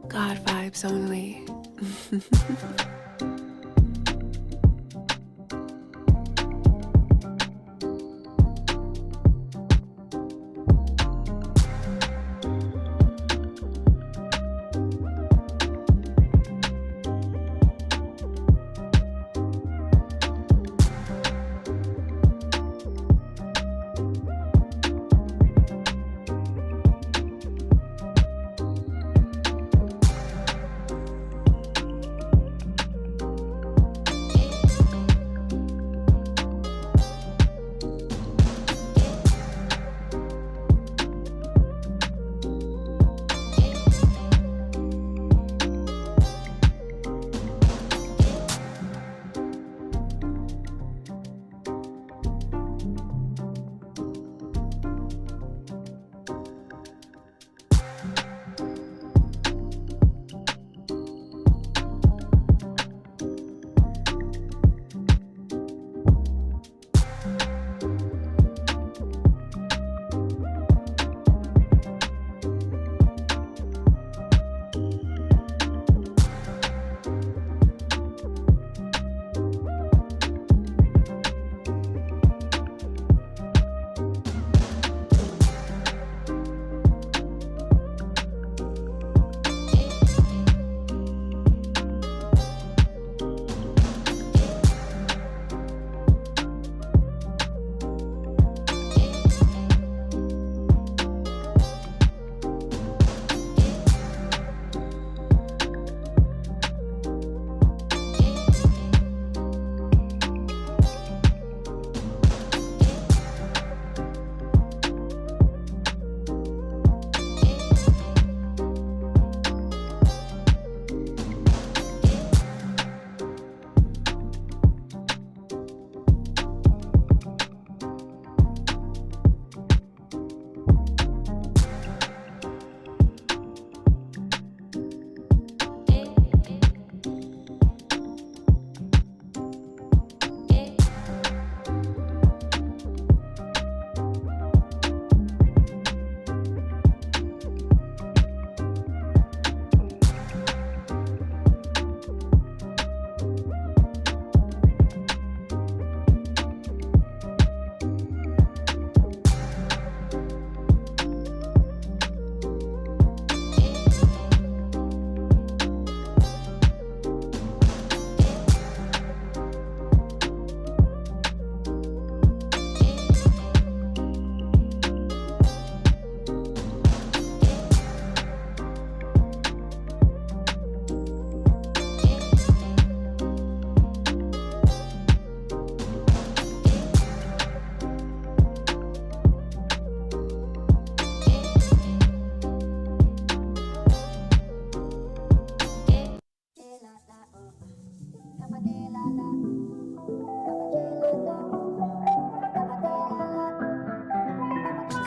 God vibes only.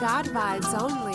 God vibes only.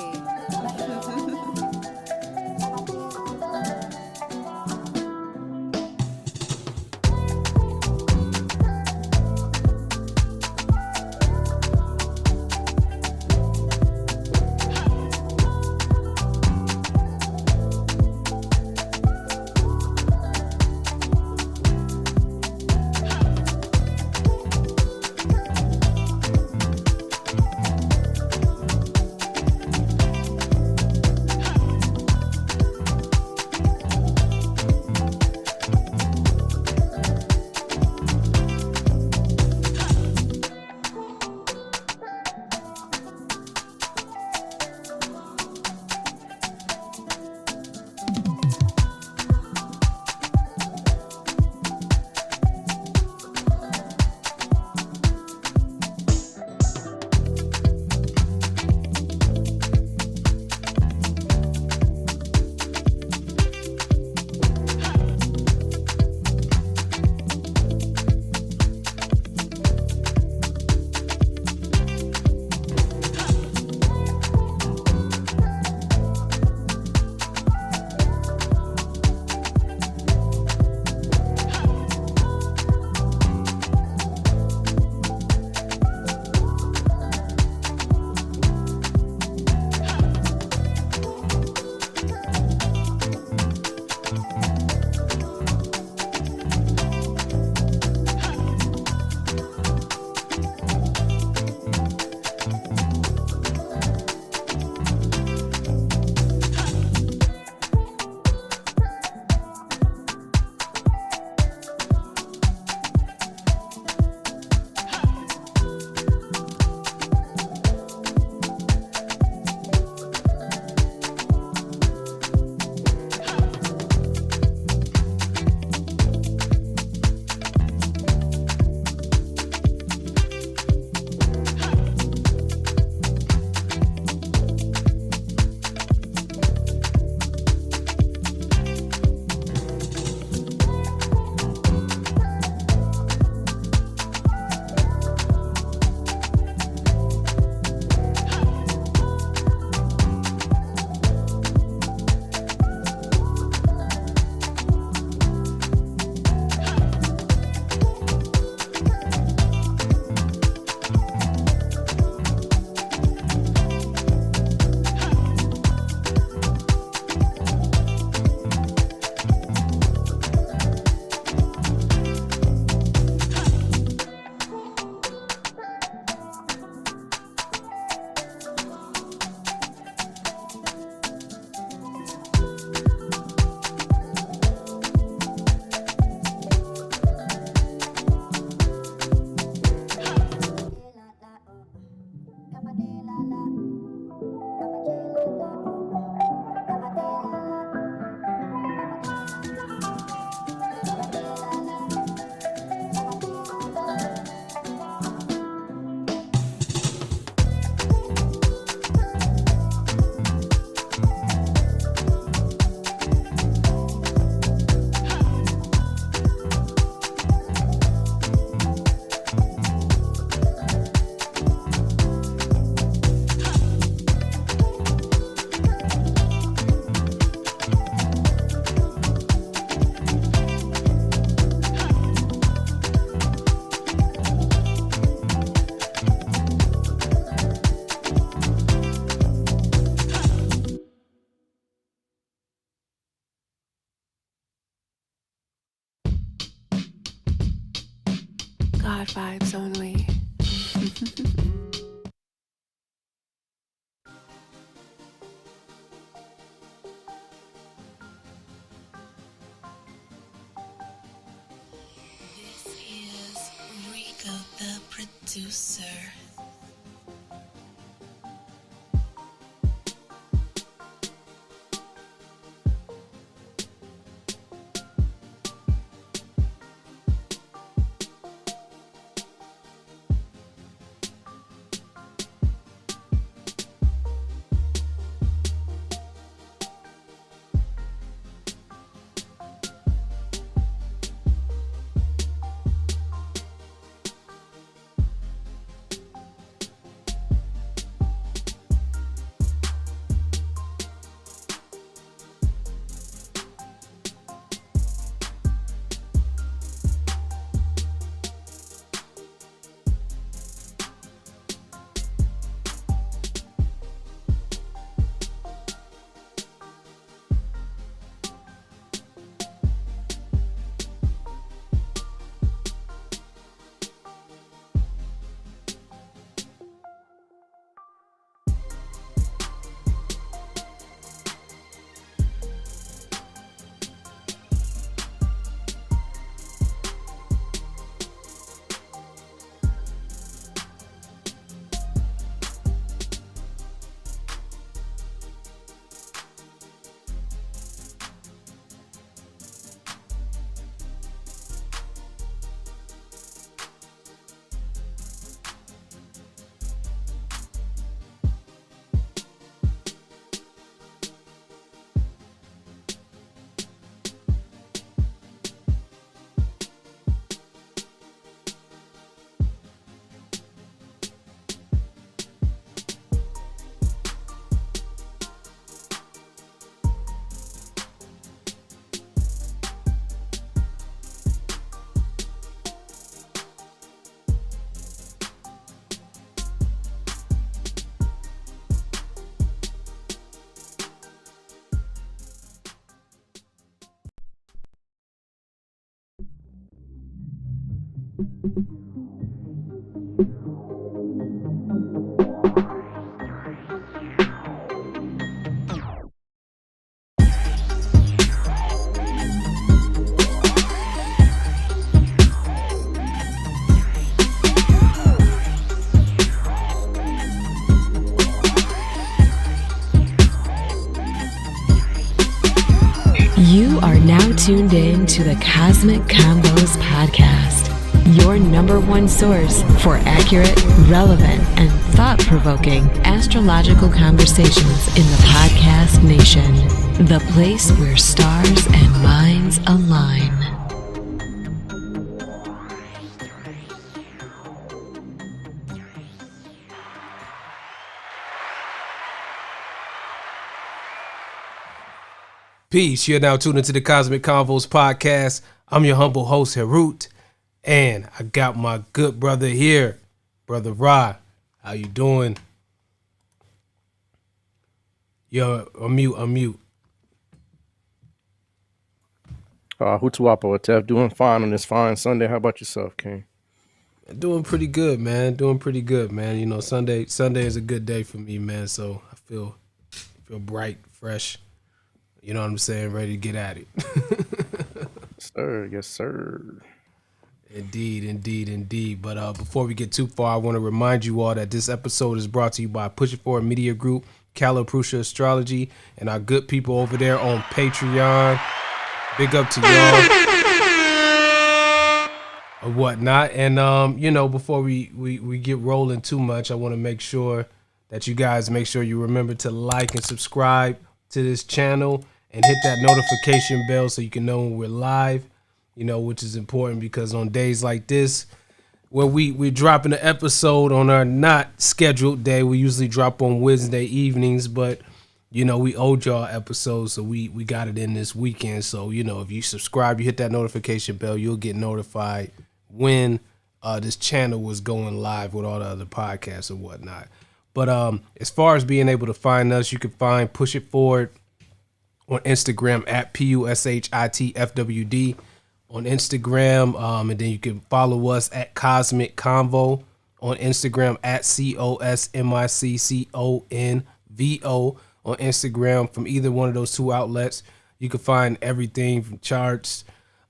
God vibes only. This is Rico the producer. You are now tuned in to the Cosmic Convos podcast, your number one source for accurate, relevant, and thought-provoking astrological conversations in the podcast nation, the place where stars and minds align. Peace. You're now tuned into the Cosmic Convos podcast. I'm your humble host, Harut, and I got my good brother here, Brother Ra. How you doing? Yo, unmute. Hutuapo Atef, doing fine on this fine Sunday. How about yourself, King? Doing pretty good, man. You know, Sunday is a good day for me, man. So I feel bright, fresh. You know what I'm saying? Ready to get at it. Yes, sir. Indeed. But before we get too far, I want to remind you all that this episode is brought to you by Push It Forward Media Group, Caliprucia Astrology, and our good people over there on Patreon. Big up to y'all or whatnot. And you know, before we get rolling too much, I want to make sure that you guys you remember to like and subscribe to this channel and hit that notification bell so you can know when we're live, you know, which is important because on days like this, where we're dropping an episode on our not scheduled day, we usually drop on Wednesday evenings, but, you know, we owed y'all episodes, so we got it in this weekend. So, you know, if you subscribe, you hit that notification bell, you'll get notified when this channel was going live with all the other podcasts or whatnot. But as far as being able to find us, you can find Push It Forward on Instagram at PUSHITFWD, on Instagram. And then you can follow us at Cosmic Convo on Instagram, at CosmicConvo on Instagram. From either one of those two outlets, you can find everything from charts,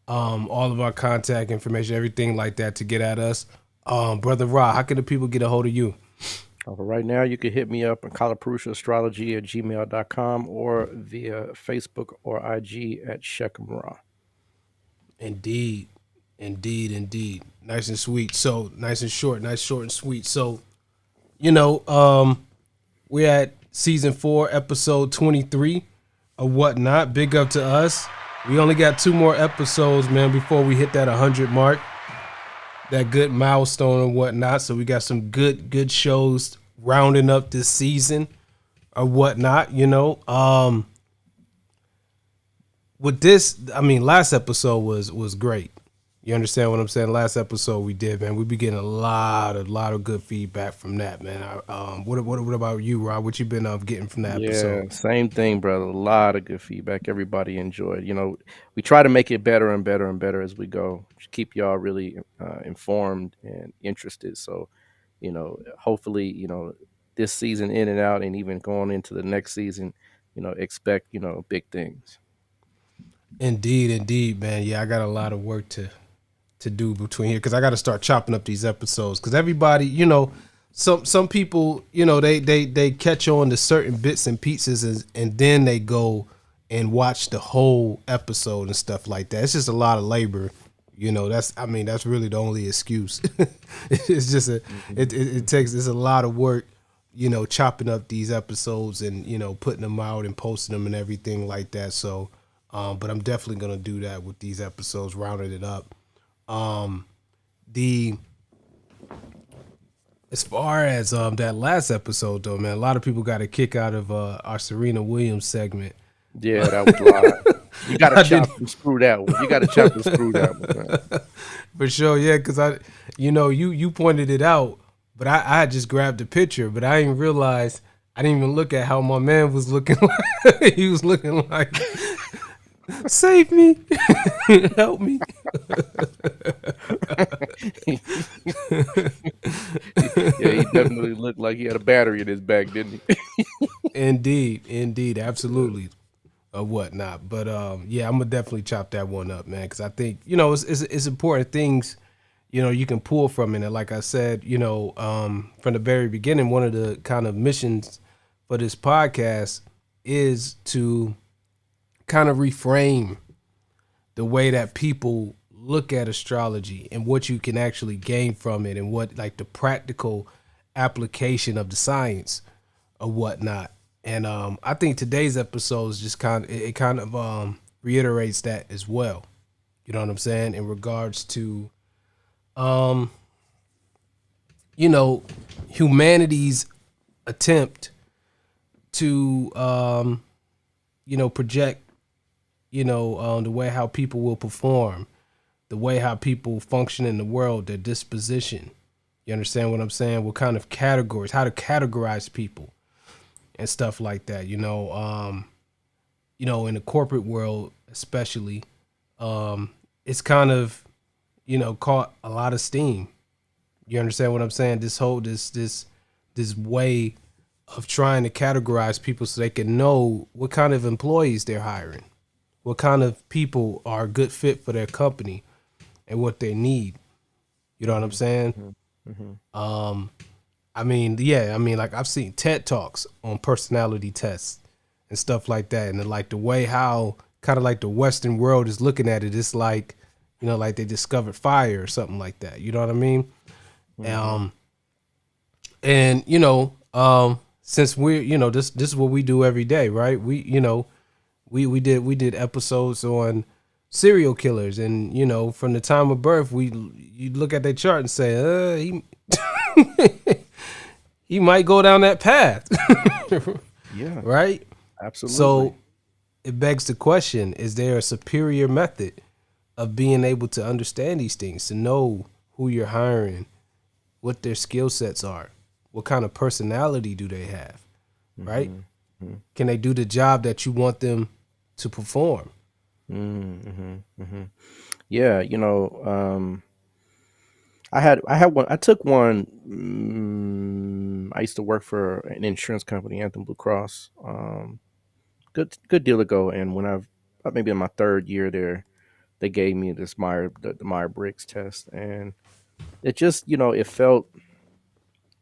all of our contact information, everything like that to get at us. Brother Ra, how can the people get a hold of you? Right now, you can hit me up on kalaparusha@gmail.com or via Facebook or IG at Shechem Ra. Indeed. Nice and sweet. So nice and short, short and sweet. So, we're at season 4, episode 23 of Whatnot. Big up to us. We only got 2 more episodes, man, before we hit that 100 mark, that good milestone and whatnot. So we got some good shows rounding up this season or whatnot, with this, I mean, last episode was great. You understand what I'm saying? Last episode we did, man. We be getting a lot of good feedback from that, man. What about you, Rob? What you been getting from that episode? Yeah, same thing, brother. A lot of good feedback. Everybody enjoyed. We try to make it better and better and better as we go. Just keep y'all really informed and interested. So, hopefully, this season in and out, and even going into the next season, expect big things. Indeed, man. Yeah, I got a lot of work to do between here because I got to start chopping up these episodes because everybody, some people, they catch on to certain bits and pieces and then they go and watch the whole episode and stuff like that. It's just a lot of labor, that's really the only excuse. It's just it's a lot of work, chopping up these episodes and, putting them out and posting them and everything like that. So, but I'm definitely going to do that with these episodes, rounding it up. As far as that last episode though, man, a lot of people got a kick out of our Serena Williams segment. Yeah, that was live. You gotta chop and screw that one. Man. For sure, yeah, because you pointed it out, but I just grabbed the picture, but I didn't realize, I didn't even look at how my man was looking like. He was looking like, save me, help me. Yeah, he definitely looked like he had a battery in his back, didn't he? Indeed, absolutely, or whatnot. But yeah, I'm gonna definitely chop that one up, man, because I think it's important things you can pull from it. And like I said, from the very beginning, one of the kind of missions for this podcast is to kind of reframe the way that people look at astrology and what you can actually gain from it and what like the practical application of the science or whatnot. And I think today's episode is just kind of reiterates that as well. You know what I'm saying? In regards to humanity's attempt to project the way how people will perform, the way how people function in the world, their disposition. You understand what I'm saying? What kind of categories, how to categorize people and stuff like that. In the corporate world especially, it's kind of, caught a lot of steam. You understand what I'm saying? This whole this way of trying to categorize people so they can know what kind of employees they're hiring, what kind of people are a good fit for their company and what they need. You know what I'm saying? Mm-hmm. Like I've seen TED Talks on personality tests and stuff like that. And like the way how kind of like the Western world is looking at it, it's like, like they discovered fire or something like that. You know what I mean? Mm-hmm. Since we're, this is what we do every day, right? We did episodes on serial killers, and from the time of birth, you look at their chart and say, he he might go down that path. Yeah, right. Absolutely. So it begs the question: is there a superior method of being able to understand these things, to know who you're hiring, what their skill sets are, what kind of personality do they have, right? Mm-hmm. Can they do the job that you want them to perform? Yeah, I had one. I took one. I used to work for an insurance company, Anthem Blue Cross. Good deal ago, and when I've maybe in my third year there, they gave me this the Meyer Briggs test, and it just it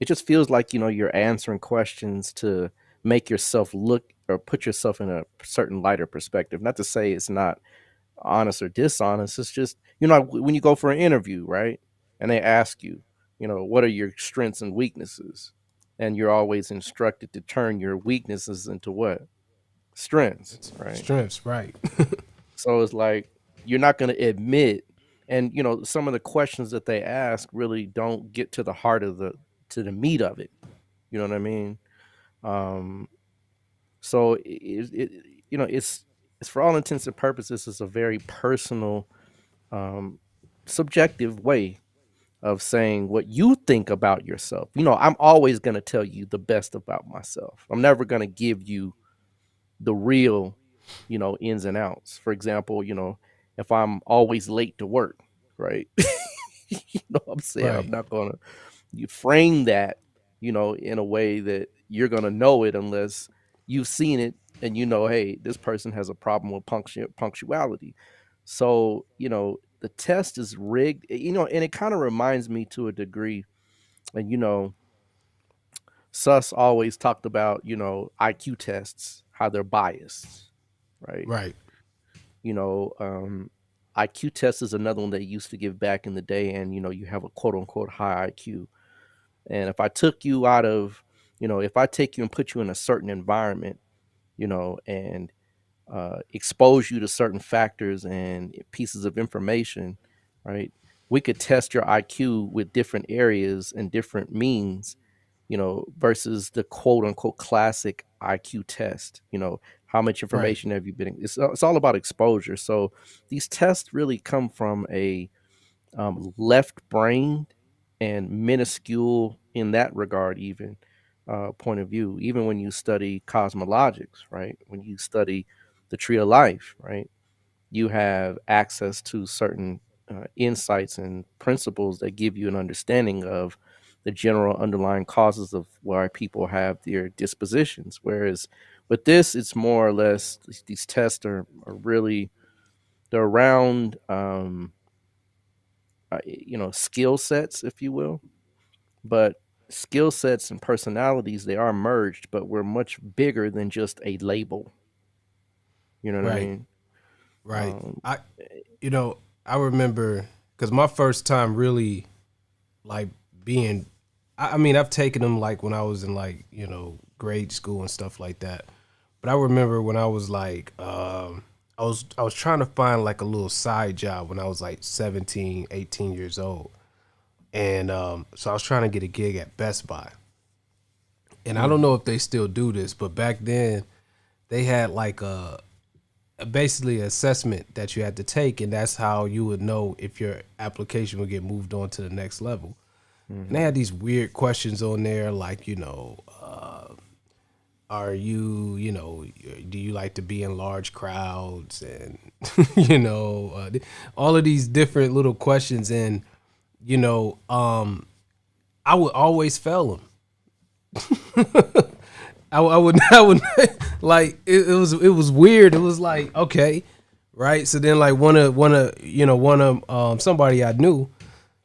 just feels like you're answering questions to make yourself look or put yourself in a certain lighter perspective. Not to say it's not honest or dishonest. It's just when you go for an interview, right? And they ask you, what are your strengths and weaknesses? And you're always instructed to turn your weaknesses into what? Strengths, right? Strengths, right? So it's like you're not going to admit, and some of the questions that they ask really don't get to the heart of the meat of it. You know what I mean? Um, so it's for all intents and purposes, it's a very personal, um, subjective way of saying what you think about yourself. I'm always going to tell you the best about myself. I'm never going to give you the real, ins and outs. For example, if I'm always late to work, right? What I'm saying? I'm Right, not going to you frame that, in a way that you're going to know it unless you've seen it and hey, this person has a problem with punctuality. So, the test is rigged, and it kind of reminds me to a degree. And, Suss always talked about, IQ tests, how they're biased, right? right, You know, um, IQ test is another one they used to give back in the day, and you have a quote unquote high IQ. And if I took you out of, if I take you and put you in a certain environment, and expose you to certain factors and pieces of information, right? We could test your IQ with different areas and different means, versus the quote unquote classic IQ test. How much right, information have you been? It's all about exposure. So these tests really come from a left brained and minuscule in that regard, even point of view. Even when you study cosmologics, right? When you study the tree of life, right? You have access to certain insights and principles that give you an understanding of the general underlying causes of why people have their dispositions. Whereas with this, it's more or less these tests are really they're around skill sets, if you will, but skill sets and personalities they are merged, but we're much bigger than just a label. You know what I right, mean? right. Um, I, you know, I remember because my first time really like being, I mean, I've taken them like when I was in like, grade school and stuff like that. But I remember when I was like, I was trying to find like a little side job when I was like 17, 18 years old. And so I was trying to get a gig at Best Buy. And I don't mm, know if they still do this, but back then they had like basically an assessment that you had to take, and that's how you would know if your application would get moved on to the next level. And they mhm. had these weird questions on there, like, are you, do you like to be in large crowds? And, all of these different little questions. And, I would always fail them. I would like it was weird. It was like, okay, right. So then like one of somebody I knew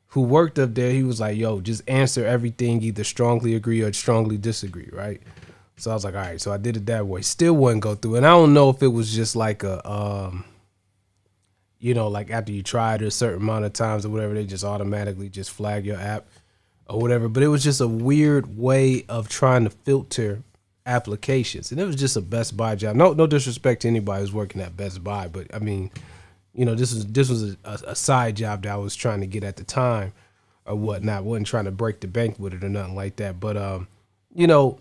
who worked up there, he was like, yo, just answer everything, either strongly agree or strongly disagree, right? So I was like, all right. So I did it that way. Still wouldn't go through. And I don't know if it was just like like after you try it a certain amount of times or whatever, they just automatically just flag your app or whatever. But it was just a weird way of trying to filter applications. And it was just a Best Buy job. No disrespect to anybody who's working at Best Buy, but I mean, this was a side job that I was trying to get at the time or whatnot. I wasn't trying to break the bank with it or nothing like that. But you know,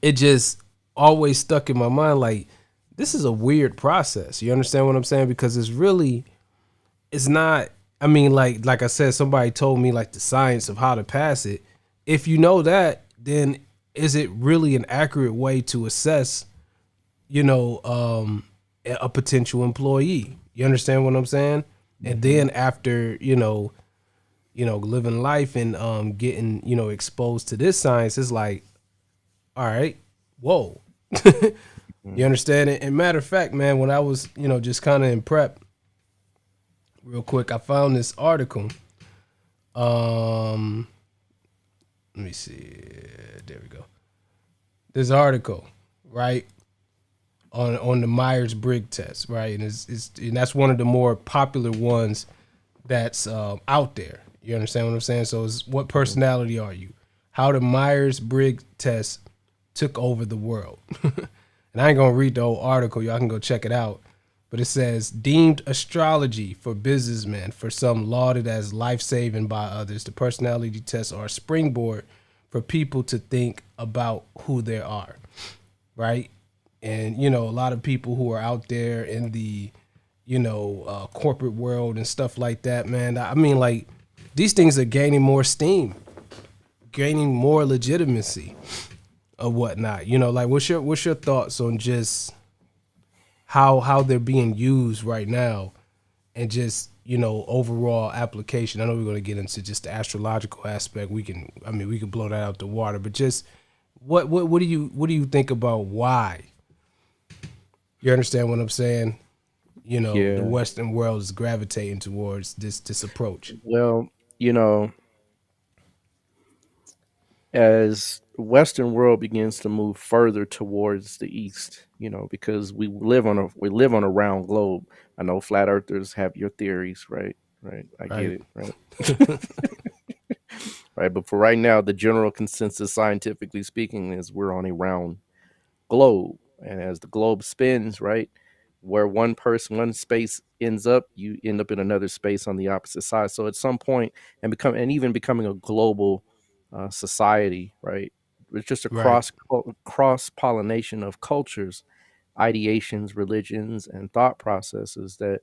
it just always stuck in my mind like this is a weird process. You understand what I'm saying? Because it's not, I mean, like I said, somebody told me like the science of how to pass it. If you know that, then is it really an accurate way to assess, you know, a potential employee. You understand what I'm saying? And Hmm. then after, living life and getting, exposed to this science, it's like, all right, whoa. You understand it? And matter of fact, man, when I was, just kind of in prep, real quick, I found this article. Um, Let me see. There we go. This article, right, on the Myers Briggs test, right, and and that's one of the more popular ones that's out there. You understand what I'm saying? So, it's what personality are you? How the Myers Briggs test took over the world. And I ain't gonna read the whole article. Y'all can go check it out. But it says deemed astrology for businessmen, for some lauded as life saving by others. The personality tests are a springboard for people to think about who they are, right? And a lot of people who are out there in the corporate world and stuff like that, man. I mean, like, these things are gaining more steam, gaining more legitimacy or whatnot. Like, what's your thoughts on just how they're being used right now, and just overall application? I know we're going to get into just the astrological aspect. We can blow that out the water, but just what do you think about why? You understand what I'm saying? The Yeah. Western world is gravitating towards this approach. Well, you know, as the Western world begins to move further towards the East, because we live on a round globe. I know flat earthers have your theories, right? Right. I get Right. it, right? Right. But for right now, the general consensus, scientifically speaking, is we're on a round globe. And as the globe spins, right, where one space ends up, you end up in another space on the opposite side. So at some point, and even becoming a global society, right, it's just a Right. cross pollination of cultures, ideations, religions, and thought processes, that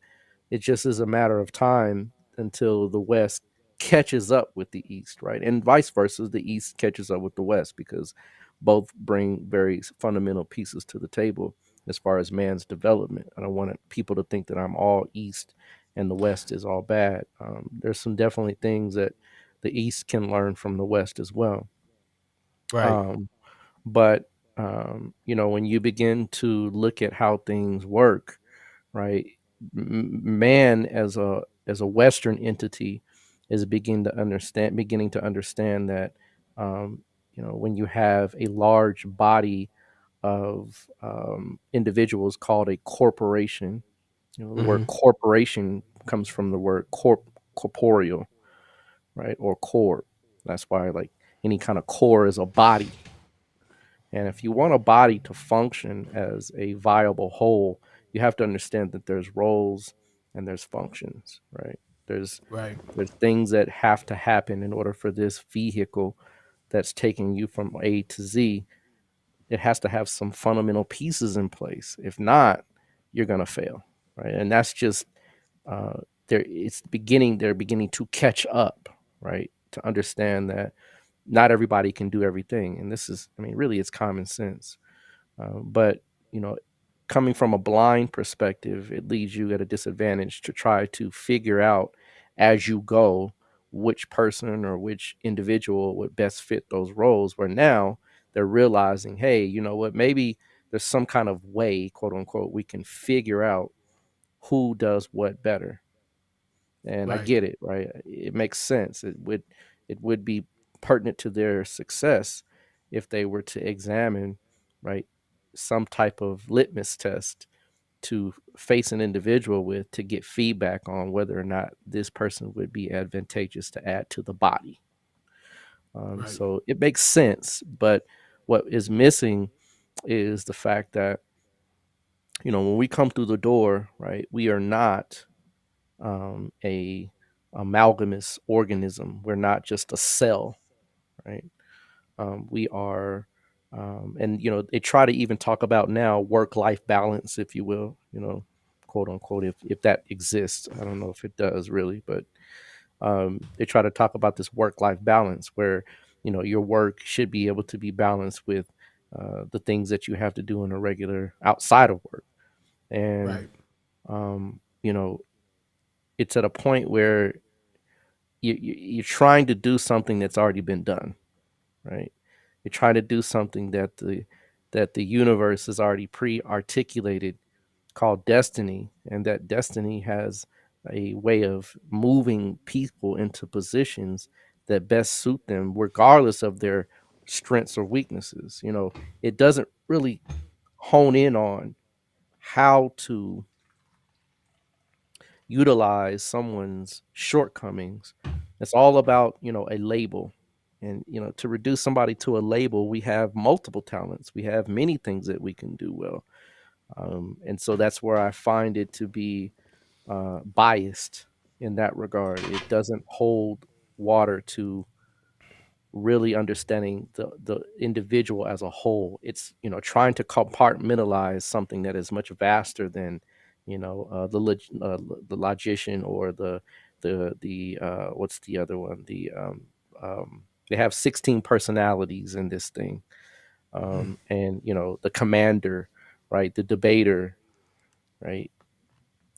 it just is a matter of time until the West catches up with the East, right? And vice versa, the East catches up with the West, because both bring very fundamental pieces to the table as far as man's development. I don't want people to think that I'm all East and the West is all bad. There's some definitely things that the East can learn from the West as well. Right. Um, but when you begin to look at how things work, right? Man as a Western entity is beginning to understand that, when you have a large body of individuals called a corporation. The word Hmm. corporation comes from the word corporeal, right, or core. That's why, like, any kind of core is a body. And if you want a body to function as a viable whole, you have to understand that there's roles and there's functions, right? There's Right. there's things that have to happen in order for this vehicle that's taking you from A to Z. It has to have some fundamental pieces in place. If not, you're gonna fail, right? And that's just uh, they're beginning to catch up, right? To understand that not everybody can do everything, and this is, I mean, really, it's common sense. But you know, coming from a blind perspective, it leaves you at a disadvantage to try to figure out as you go which person or which individual would best fit those roles. Where now they're realizing, hey, you know what? Maybe there's some kind of way, quote unquote, we can figure out who does what better. And I Right. get it, right? It makes sense. It would be pertinent to their success if they were to examine, right, some type of litmus test to face an individual with, to get feedback on whether or not this person would be advantageous to add to the body. Right. So it makes sense, but what is missing is the fact that, when we come through the door, right, we are not a amalgamous organism. We're not just a cell, right? We are, and they try to even talk about now work-life balance, if you will, quote unquote, if that exists. I don't know if it does really, but they try to talk about this work-life balance where your work should be able to be balanced with the things that you have to do in a regular outside of work. And Right. you know, it's at a point where you're trying to do something that's already been done, right? You're trying to do something that the universe has already pre-articulated, called destiny, and that destiny has a way of moving people into positions that best suit them regardless of their strengths or weaknesses. You know, it doesn't really hone in on how to utilize someone's shortcomings. It's all about, you know, a label. And, you know, to reduce somebody to a label, we have multiple talents. We have many things that we can do well. And so that's where I find it to be biased in that regard. It doesn't hold water to really understanding the individual as a whole. It's, you know, trying to compartmentalize something that is much vaster than, you know, the logician or the what's the other one, they have 16 personalities in this thing. And you know, the commander, right, the debater, right,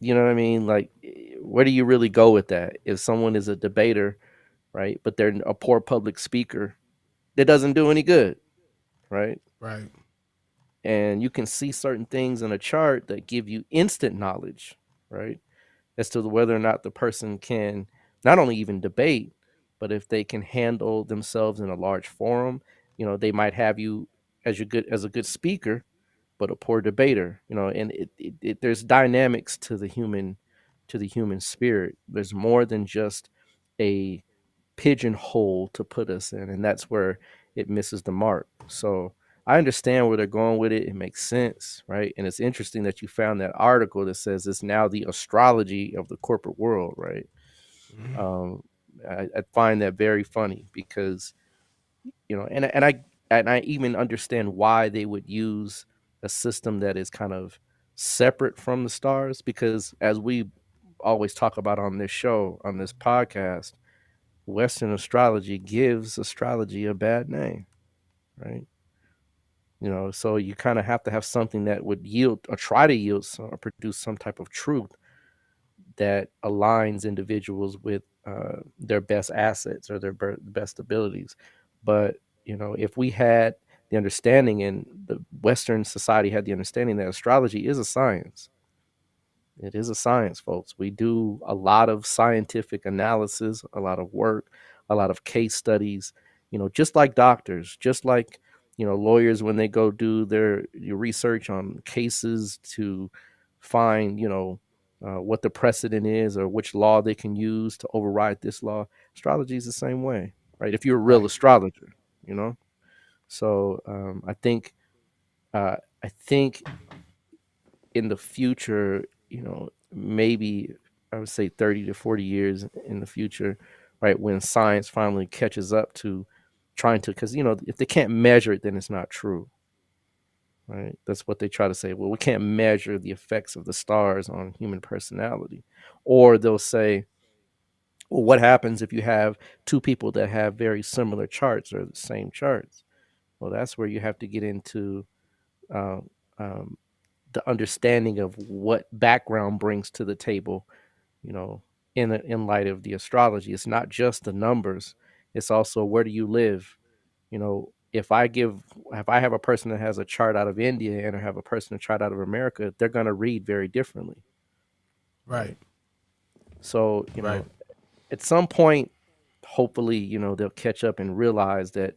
you know what I mean? Like, where do you really go with that? If someone is a debater, right, but they're a poor public speaker, that doesn't do any good, right? Right. And you can see certain things in a chart that give you instant knowledge, right, as to whether or not the person can not only even debate, but if they can handle themselves in a large forum. You know, they might have you as a good speaker, but a poor debater. You know, and there's dynamics to the human spirit. There's more than just a pigeonhole to put us in, and that's where it misses the mark. So I understand where they're going with it. It makes sense, right? And it's interesting that you found that article that says it's now the astrology of the corporate world, right? Mhm. Um, I find that very funny because, you know, and I even understand why they would use a system that is kind of separate from the stars, because as we always talk about on this show, on this podcast, Western astrology gives astrology a bad name, right? You know, so you kind of have to have something that would yield or try to yield or produce some type of truth that aligns individuals with their best assets or their best abilities. But, you know, if we had the understanding, and the Western society had the understanding, that astrology is a science. It is a science, folks. We do a lot of scientific analysis, a lot of work, a lot of case studies, you know, just like doctors, just like, you know, lawyers when they go do their research on cases to find, you know, what the precedent is or which law they can use to override this law. Astrology is the same way, right? If you're a real Right. astrologer, you know. So I think in the future, you know, maybe I would say 30 to 40 years in the future, right, when science finally catches up to trying to, because, you know, if they can't measure it, then it's not true, right? That's what they try to say. Well, we can't measure the effects of the stars on human personality. Or they'll say, well, what happens if you have two people that have very similar charts or the same charts? Well, that's where you have to get into uh, um, the understanding of what background brings to the table, you know, in light of the astrology. It's not just the numbers, it's also where do you live. You know, if I have a person that has a chart out of India and I have a person a chart out of America, they're going to read very differently, Right. right? So, you Right. know, at some point, hopefully, you know, they'll catch up and realize that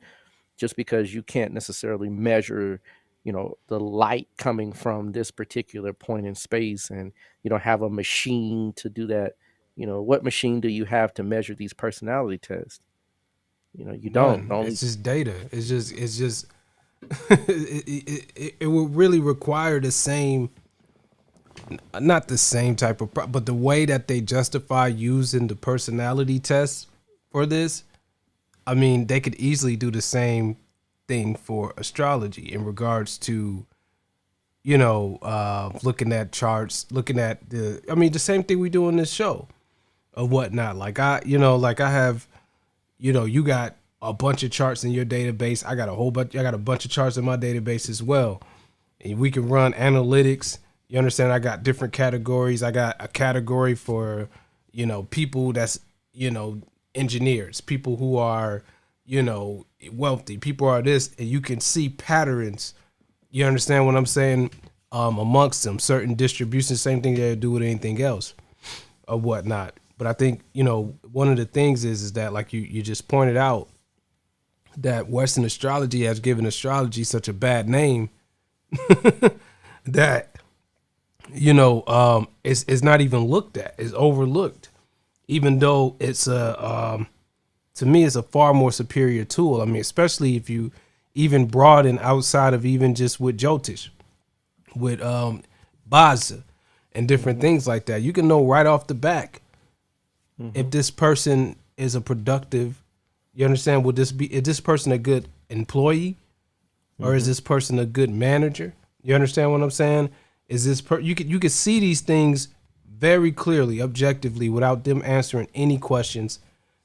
just because you can't necessarily measure, you know, the light coming from this particular point in space, and you don't have a machine to do that, you know, what machine do you have to measure these personality tests? You know, you don't. The None. only It's just data. It's just it will really require the same, not the same type of, but the way that they justify using the personality test for this. I mean, they could easily do the same thing for astrology in regards to, you know, looking at charts, looking at I mean, the same thing we do on this show or whatnot. Like like I have, you know, you got a bunch of charts in your database. I got a bunch of charts in my database as well. And we can run analytics You understand? I got different categories. I got a category for, people that's, engineers, people who are, wealthy, people are this, and you can see patterns. You understand what I'm saying? Amongst them, certain distributions, same thing they do with anything else or whatnot. But I think, one of the things is that, like you just pointed out, that Western astrology has given astrology such a bad name that it's not even looked at. It's overlooked, even though it's to me it's a far more superior tool. I mean, especially if you even broaden outside of even just with Jyotish, with Baza, and different things like that. You can know right off the back if this person is a productive. You understand? Would this be? Is this person a good employee, or is this person a good manager? You understand what I'm saying? Is this you could see these things very clearly, objectively, without them answering any questions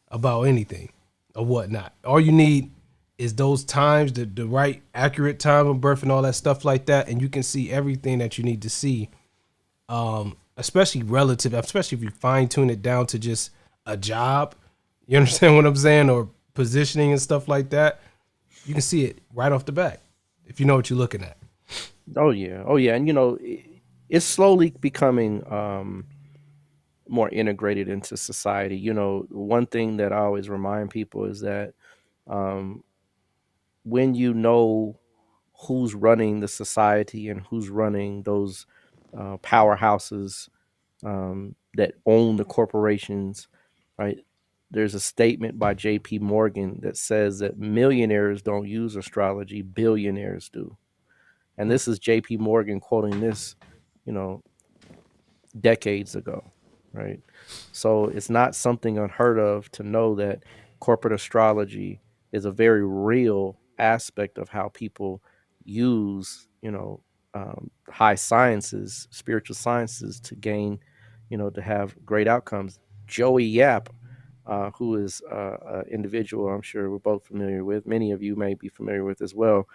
about anything or whatnot. All you need is those times, the right accurate time of birth and all that stuff like that, and you can see everything that you need to see. Especially relative, especially if you fine tune it down to just a job. You understand what I'm saying? Or positioning and stuff like that. You can see it right off the bat if you know what you're looking at. Oh yeah, and it's slowly becoming more integrated into society. One thing that I always remind people is that um, when you know who's running the society and who's running those powerhouses that own the corporations, right? There's a statement by J.P. Morgan that says that millionaires don't use astrology, billionaires do. And this is J.P. Morgan quoting this, you know, decades ago, right? So it's not something unheard of to know that corporate astrology is a very real aspect of how people use, high sciences, spiritual sciences to gain, to have great outcomes. Joey Yap, who is an individual I'm sure we're both familiar with, many of you may be familiar with as well.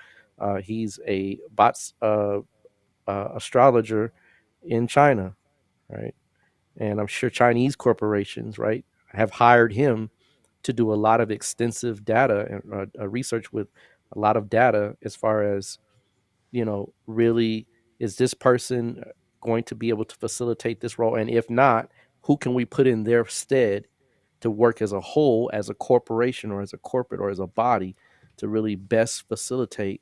He's a bots astrologer in China, right? And I'm sure Chinese corporations, right, have hired him to do a lot of extensive data and research with a lot of data as far as, really, is this person going to be able to facilitate this role? And if not, who can we put in their stead to work as a whole, as a corporation or as a corporate or as a body to really best facilitate,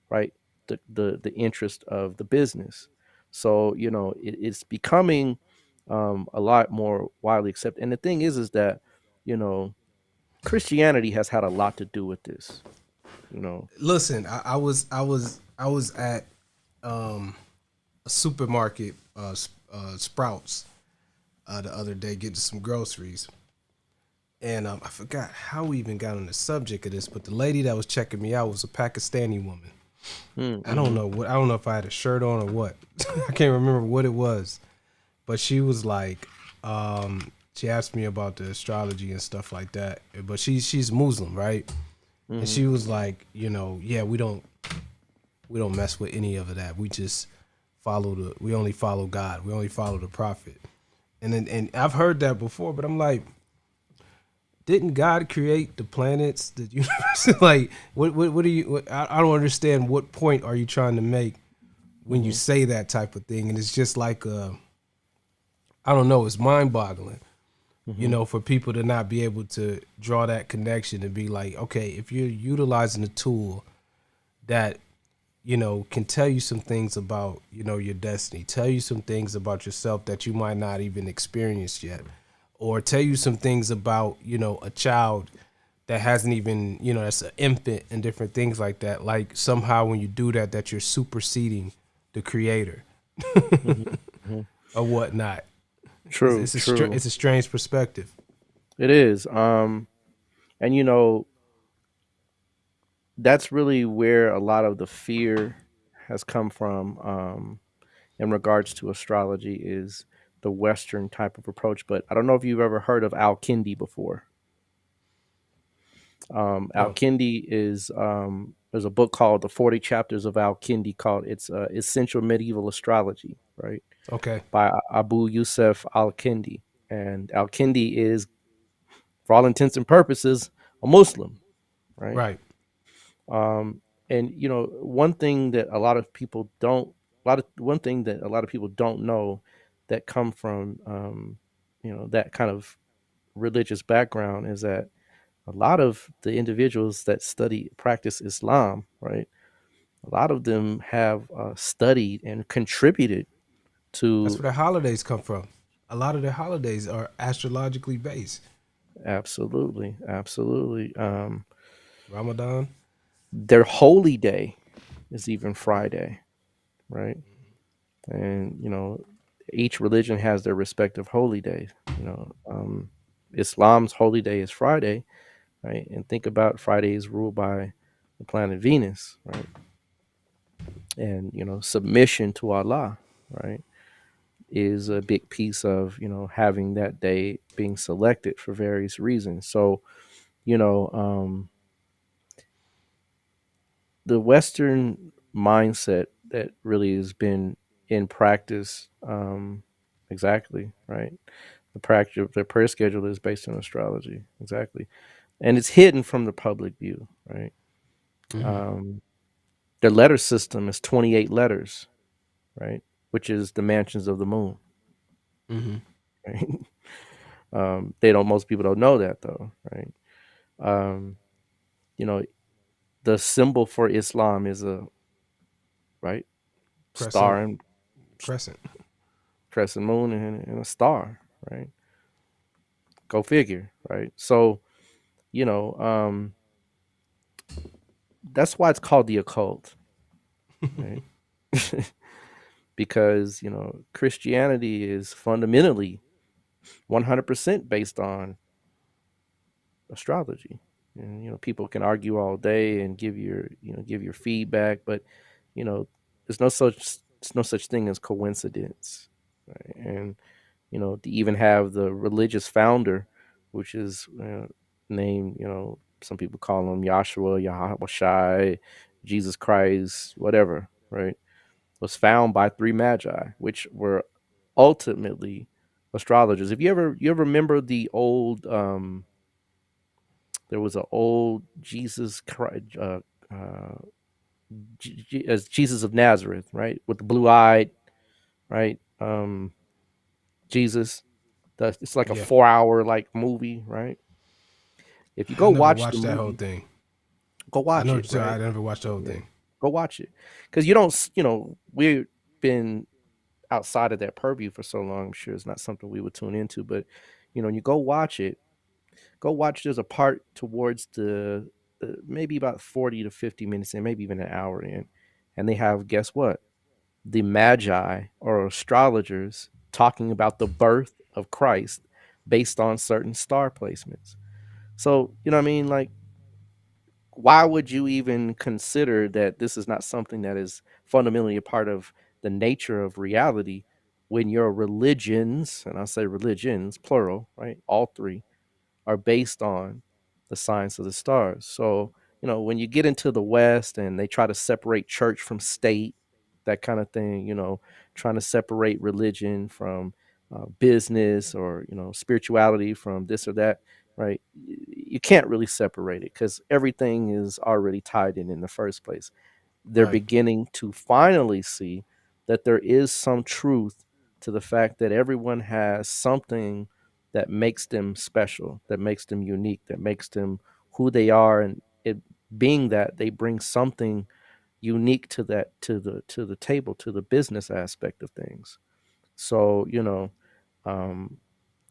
right, the interest of the business. So it's becoming a lot more widely accepted. And the thing is that you know Christianity has had a lot to do with this. You know, Listen, I was at a supermarket, Sprouts, the other day getting some groceries, and I forgot how we even got on the subject of this, but the lady that was checking me out was a Pakistani woman. I don't mm-hmm. know what I don't know if I had a shirt on or what. I can't remember what it was, but she was like, she asked me about the astrology and stuff like that. But she's Muslim, right? And Mm-hmm. she was like, yeah, we don't mess with any of that. We just we only follow God. We only follow the prophet. And I've heard that before, but I'm like, didn't God create the planets, the universe? Like, what do you? I don't understand. What point are you trying to make when you Mm-hmm. say that type of thing? And it's just like, I don't know. It's mind boggling, Mm-hmm. for people to not be able to draw that connection and be like, okay, if you're utilizing a tool that can tell you some things about, your destiny, tell you some things about yourself that you might not even experience yet, or tell you some things about, a child that hasn't even, that's an infant and different things like that. Like somehow when you do that, that you're superseding the creator Mm-hmm. or whatnot. It's, True, true. it's a strange perspective. It is. And that's really where a lot of the fear has come from. In regards to astrology is the Western type of approach. But I don't know if you've ever heard of Al Kindi before. Al No. Kindi is there's a book called The 40 Chapters of Al-Kindi called it's Essential Medieval Astrology, right? Okay. By Abu Yusuf Al-Kindi. And Al-Kindi is, for all intents and purposes, a Muslim, right? Right. Um, and one thing that a lot of people don't, one thing that a lot of people don't know that come from, that kind of religious background is that a lot of the individuals that study practice Islam, right? A lot of them have studied and contributed That's to. where their holidays come from. A lot of their holidays are astrologically based. Absolutely, absolutely. Ramadan. Their holy day is even Friday, right? And each religion has their respective holy days. Islam's holy day is Friday, right? And think about Friday is ruled by the planet Venus, right? And submission to Allah, right, is a big piece of having that day being selected for various reasons. So you know the Western mindset that really has been in practice, exactly right. The prayer schedule is based on astrology, exactly, and it's hidden from the public view, right? Mm-hmm. um, their letter system is 28 letters, right, which is the mansions of the moon, Mm-hmm. right? They don't. Most people don't know that though, right? Um, you know, the symbol for Islam is a right Crescent. star and Crescent. crescent moon and a star, right? Go figure, right? So you know, that's why it's called the occult, right? Because Christianity is fundamentally 100% based on astrology. And people can argue all day and give your feedback, but you know there's no such thing as coincidence, right? And to even have the religious founder, which is named, some people call him Yahshua, Yahweh, Jesus Christ, whatever, right? Was found by three magi, which were ultimately astrologers. If you ever remember the old, there was an old Jesus Christ, uh, as Jesus of Nazareth, right, with the blue eyed, right, Jesus. It's like a Yeah. 4 hour like movie, right? If you I go never watch the watched that whole movie, thing. go I watch know it, what you're saying. right? I never watched the whole Yeah, thing. go watch it, because you don't, we've been outside of that purview for so long. I'm sure it's not something we would tune into, but when you go watch it, go watch. There's a part towards the maybe about 40 to 50 minutes in, maybe even an hour in, and they have, guess what? The magi or astrologers talking about the birth of Christ based on certain star placements. So, what I mean? Like, why would you even consider that this is not something that is fundamentally a part of the nature of reality when your religions, and I say religions, plural, right? All three are based on the science of the stars. So, when you get into the West and they try to separate church from state, that kind of thing, trying to separate religion from business, or, spirituality from this or that, right? You can't really separate it because everything is already tied in the first place. They're Right. beginning to finally see that there is some truth to the fact that everyone has something that makes them special, that makes them unique, that makes them who they are, and it being that they bring something unique to that, to the table, to the business aspect of things. So um,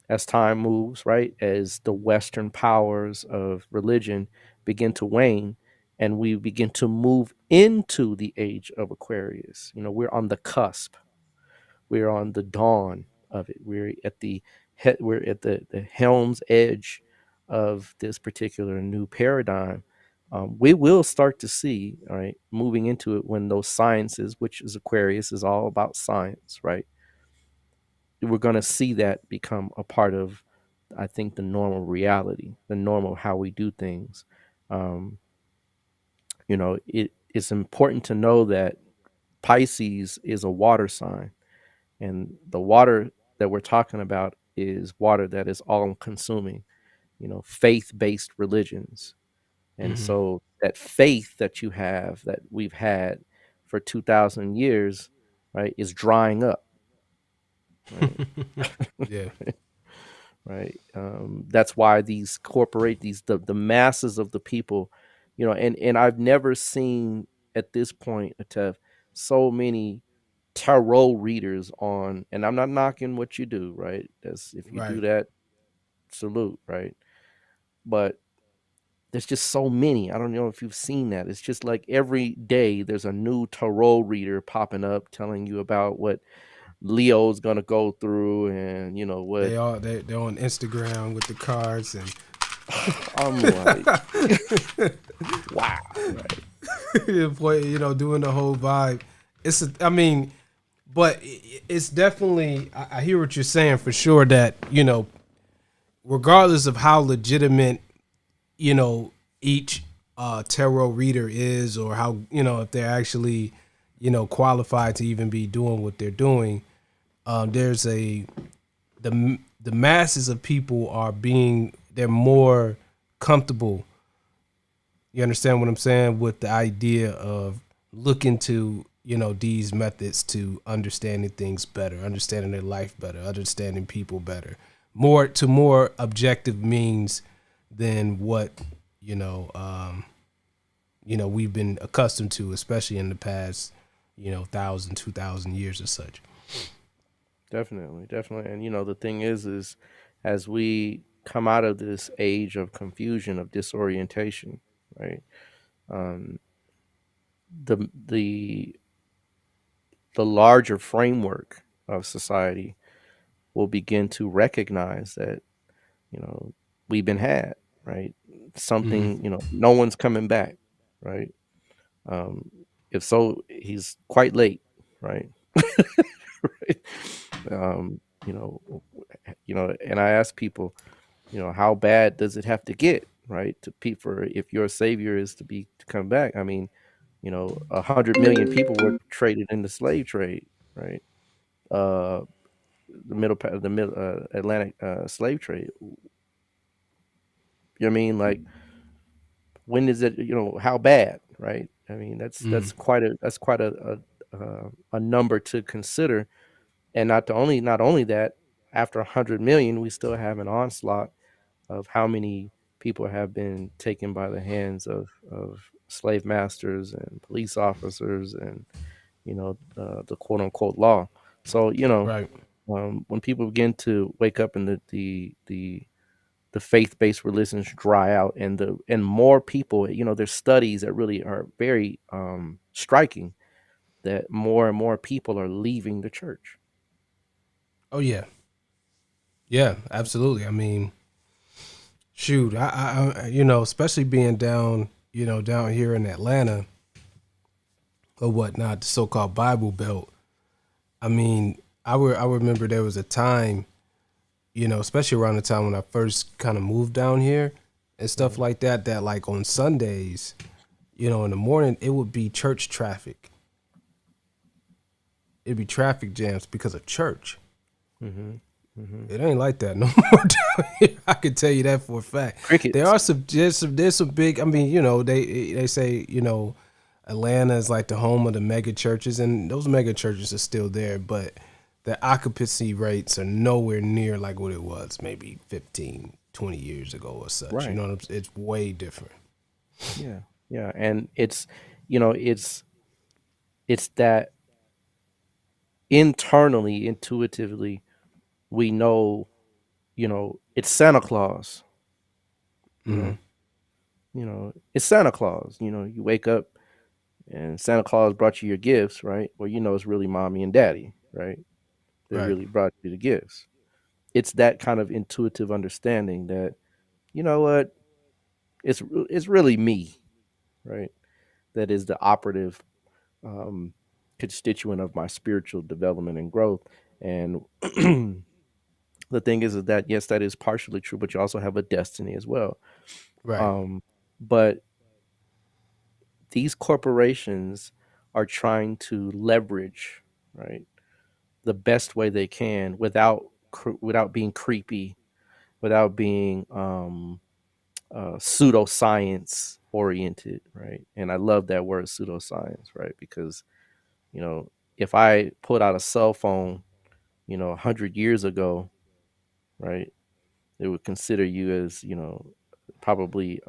as time moves, right, as the Western powers of religion begin to wane, and we begin to move into the age of Aquarius, we're on the cusp, we're on the dawn of it, we're at the helm's edge of this particular new paradigm. We will start to see, all right, moving into it, when those sciences, which is Aquarius, is all about science, right? We're going to see that become a part of, I think, the normal reality, the normal how we do things. um, It's important to know that Pisces is a water sign, and the water that we're talking about is water that is all consuming, faith based religions. And Hmm. so that faith that you have, that we've had for 2,000 years, right, is drying up, right? Yeah. Right. That's why these corporate, the masses of the people, and I've never seen at this point, Atef, so many tarot readers on, and I'm not knocking what you do, right? That's, if you do Right. that, salute, right? But there's just so many. I don't know if you've seen that. It's just like every day there's a new tarot reader popping up telling you about what Leo's gonna go through, and what. They're on Instagram with the cards and I'm like, wow, right? doing the whole vibe. I mean, but it's definitely. I hear what you're saying for sure. That regardless of how legitimate each tarot reader is, or how if they're actually qualified to even be doing what they're doing, there's the masses of people they're more comfortable. You understand what I'm saying, with the idea of looking to these methods to understanding things better, understanding their life better, understanding people better, more objective means than what you know um, we've been accustomed to, especially in the past 1,000, 2,000 years or such. Definitely, definitely. And the thing is as we come out of this age of confusion, of disorientation, right? Um, the the the larger framework of society will begin to recognize that you know we've been had, right? Hmm. Something, no one's coming back, right? Um, if so, he's quite late, right? Right? Um, you know, and I ask people, how bad does it have to get, right, for if your savior is to come back? I mean, 100 million people were traded in the slave trade, right? Uh, the middle Atlantic slave trade. You know what I mean? Like, when is it? How bad, right? I mean, Hmm. that's quite a number to consider. And not only that, after 100 million, we still have an onslaught of how many people have been taken by the hands of slave masters and police officers, and the quote unquote law. So Right. when people begin to wake up and the faith-based religions dry out, and more people, there's studies that really are very striking, that more and more people are leaving the church. Oh yeah. Yeah, absolutely. I mean, shoot, especially being down here in Atlanta or whatnot, the so-called Bible Belt. I mean, I remember there was a time, especially around the time when I first kind of moved down here and stuff Mhm. like that, that like on Sundays, in the morning, it would be church traffic. It'd be traffic jams because of church. Mhm. Mhm. It ain't like that no more down here. I can tell you that for a fact. There Crickets. are there's some big. I mean, they say Atlanta is like the home of the mega churches, and those mega churches are still there, but the occupancy rates are nowhere near like what it was maybe 15, 20 years ago or such. You Right. know what I'm saying? It's way different. Yeah. Yeah. And you know, it's that internally, intuitively, we know, it's Santa Claus, you Hmm. know, it's Santa Claus. You wake up and Santa Claus brought you your gifts, right? Well, it's really mommy and daddy, right? They Right. really brought you the gifts. It's that kind of intuitive understanding that, you know what, it's really me, right? That is the operative um, constituent of my spiritual development and growth. And the thing is that, yes, that is partially true, but you also have a destiny as well. Right. Um, but these corporations are trying to leverage, right, the best way they can without without being creepy, without being pseudoscience oriented, right? And I love that word pseudoscience, right? Because you know, if I put out a cell phone, 100 years ago, right, they would consider you as, probably,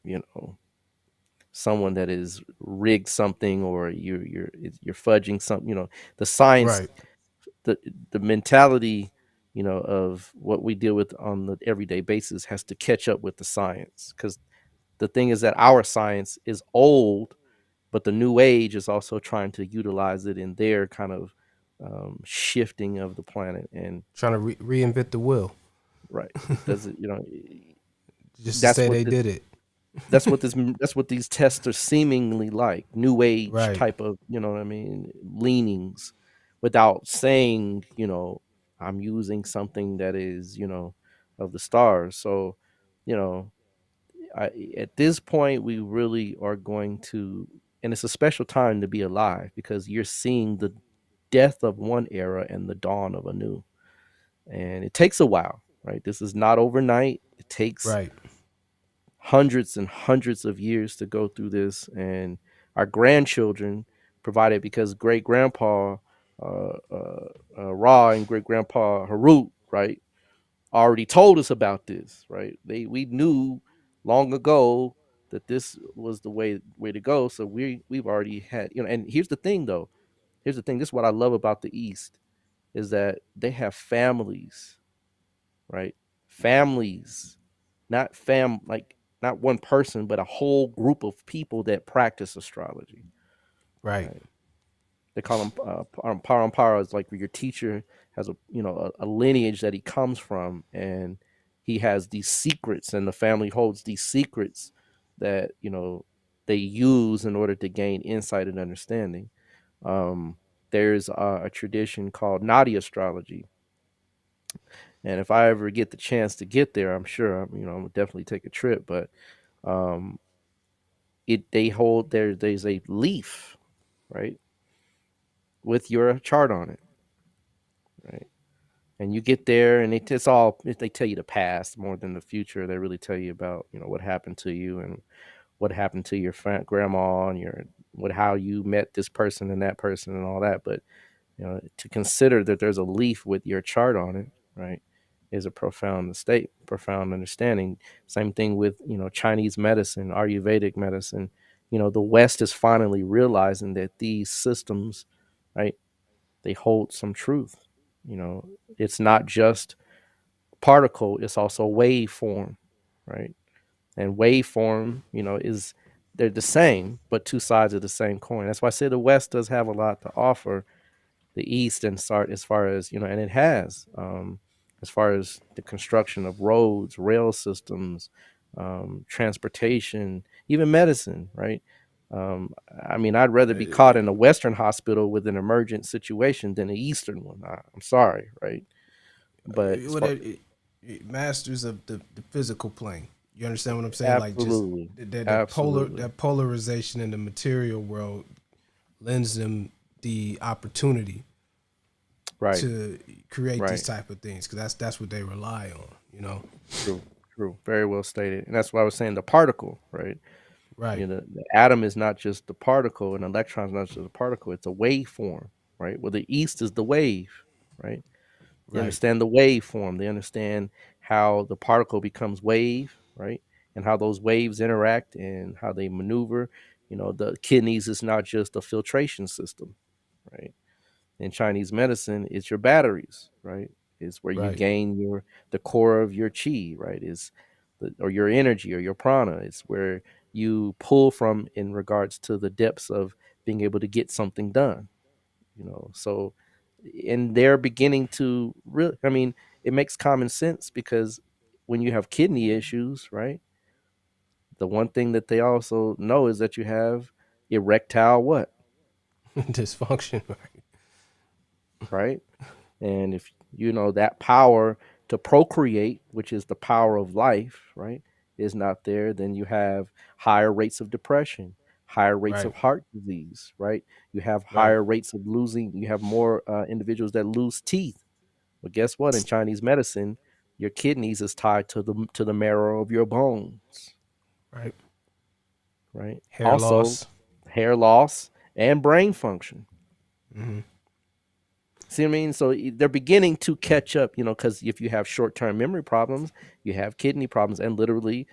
you know, someone that is rigged something, or you're fudging something. The science, Right. the the mentality, of what we deal with on the everyday basis has to catch up with the science. Because the thing is that our science is old, but the new age is also trying to utilize it in their kind of shifting of the planet. And Trying to reinvent the wheel right, it doesn't, just to that's say what they did it. that's what these tests are seemingly like, new age Right. type of, what I mean, leanings, without saying, I'm using something that is, of the stars. So, you know at this point we really are going to, and it's a special time to be alive, because you're seeing the death of one era and the dawn of a new. And it takes a while, right? This is not overnight. It takes Right. hundreds and hundreds of years to go through this. And our grandchildren, provided, because great grandpa Ra and great grandpa Harut, right, already told us about this, right? We knew long ago that this was the way to go. So we've already had, and here's the thing though. Here's the thing. This is what I love about the East, is that they have families, right? Families, not like not one person, but a whole group of people that practice astrology, Right. right? They call them parampara. Is like where your teacher has a lineage that he comes from, and he has these secrets, and the family holds these secrets that they use in order to gain insight and understanding. Um, there's a tradition called Nadi astrology, and if I ever get the chance to get there, I'm sure I'm gonna definitely take a trip. But um, they hold there's a leaf, right, with your chart on it, right? And you get there, and it's all, they tell you the past more than the future. They really tell you about what happened to you, and what happened to your grandma, and how you met this person and that person and all that. But to consider that there's a leaf with your chart on it, right, is a profound understanding. Same thing with Chinese medicine, Ayurvedic medicine. The West is finally realizing that these systems, right, they hold some truth. You know, it's not just particle, it's also waveform, right? And waveform, is, they're the same, but two sides of the same coin. That's why I say the West does have a lot to offer the East, and start as far as, and it has, as far as the construction of roads, rail systems, transportation, even medicine, right? I mean, I'd rather be caught in a Western hospital with an emergent situation than an Eastern one. I'm sorry, right? But as What far, it masters of the physical plane. You understand what I'm saying? Like just absolutely, that absolutely, polarization in the material world lends them the opportunity right, to create these right. type of things because that's what they rely on. You know. True, true. Very well stated. And that's why I was saying the particle, right? Right. The atom is not just the particle, and electron is not just a particle, it's a waveform, right? Well, the East is the wave, right? They Right. understand the waveform. They understand how the particle becomes wave, right? And how those waves interact and how they maneuver. The kidneys is not just a filtration system, right? In Chinese medicine, it's your batteries, right? Is where you Right. gain the core of your chi, right? Or your energy or your prana. It's where you pull from in regards to the depths of being able to get something done. So, and they're beginning to really, I mean, it makes common sense, because when you have kidney issues, right? The one thing that they also know is that you have erectile what, Dysfunction. Right. right? And if that power to procreate, which is the power of life, right, is not there, then you have higher rates of depression, higher rates Right. of heart disease, right? You have Right. higher rates of losing, you have more individuals that lose teeth. But guess what? In Chinese medicine, your kidneys is tied to the marrow of your bones, Right. right? Hair Also, loss. hair loss and brain function. Hmm. See what I mean? So they're beginning to catch up, because if you have short term memory problems, you have kidney problems, and literally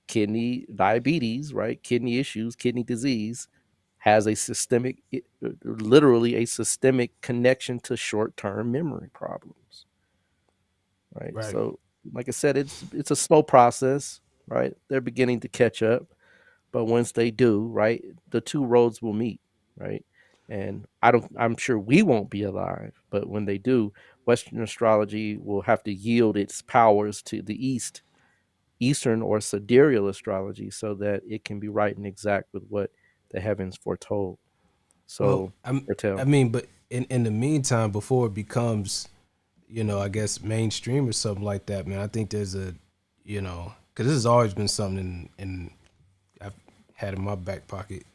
kidney diabetes, right? Kidney issues, kidney disease has a literally a systemic connection to short term memory problems, right? Right. So, like I said, it's a slow process, right? They're beginning to catch up, but once they do, right, the two roads will meet, right? And I'm sure we won't be alive, but when they do, Western astrology will have to yield its powers to the Eastern or sidereal astrology so that it can be right and exact with what the heavens foretold. Well, So, foretell. I mean, but in the meantime, before it becomes, I guess mainstream or something like that, man, I think there's because this has always been something in I've had in my back pocket.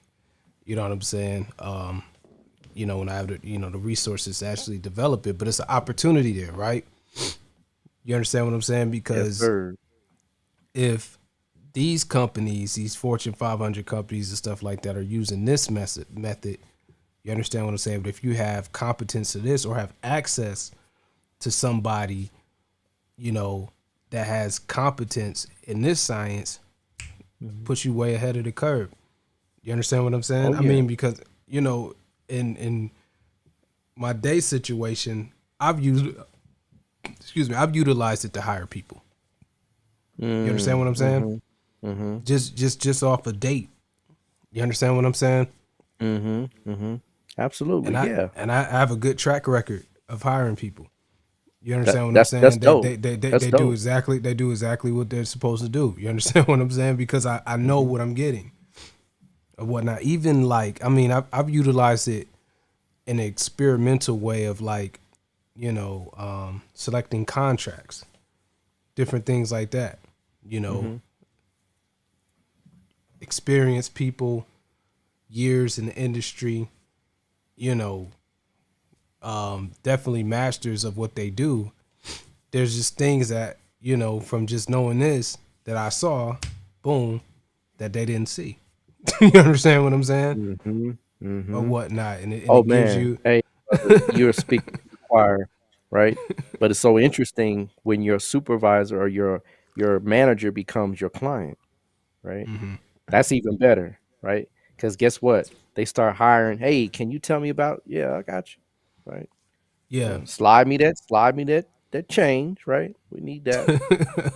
You know what I'm saying? When I have the resources to actually develop it, but it's an opportunity there, right? You understand what I'm saying? Yes, Because sir. if these companies, these Fortune 500 companies and stuff like that, are using this method, you understand what I'm saying? But if you have competence to this or have access to somebody, you know, that has competence in this science, Mhm. puts you way ahead of the curve. You understand what I'm saying? Oh, I yeah. mean, because in my day situation, I've used, I've utilized it to hire people. You understand what Mm, I'm saying? mm-hmm, mm-hmm, Just off a date. You understand what I'm saying? mm-hmm, mm-hmm. Absolutely, And I yeah. and I have a good track record of hiring people. You That understand what I'm that's saying? They dope. they, they, they, That's they do dope. exactly what they're supposed to do. You understand what I'm saying? Because I know Mhm. what I'm getting or whatnot. Even like, I mean, I've utilized it in an experimental way of like, selecting contracts, different things like that. You know, Mhm. experienced people, years in the industry, you know, definitely masters of what they do. There's just things that, from just knowing this that I saw, boom, that they didn't see. You understand what I'm saying? Mhm. Or Mhm. whatnot. And Oh, it gives man. you Hey, brother, you're speaking to the choir, right? But it's so interesting when your supervisor or your manager becomes your client, right? hmm That's even better, right? Because guess what? They start hiring. Hey, can you tell me about? Yeah, I got you, right? yeah. Slide me that change, right? We need that,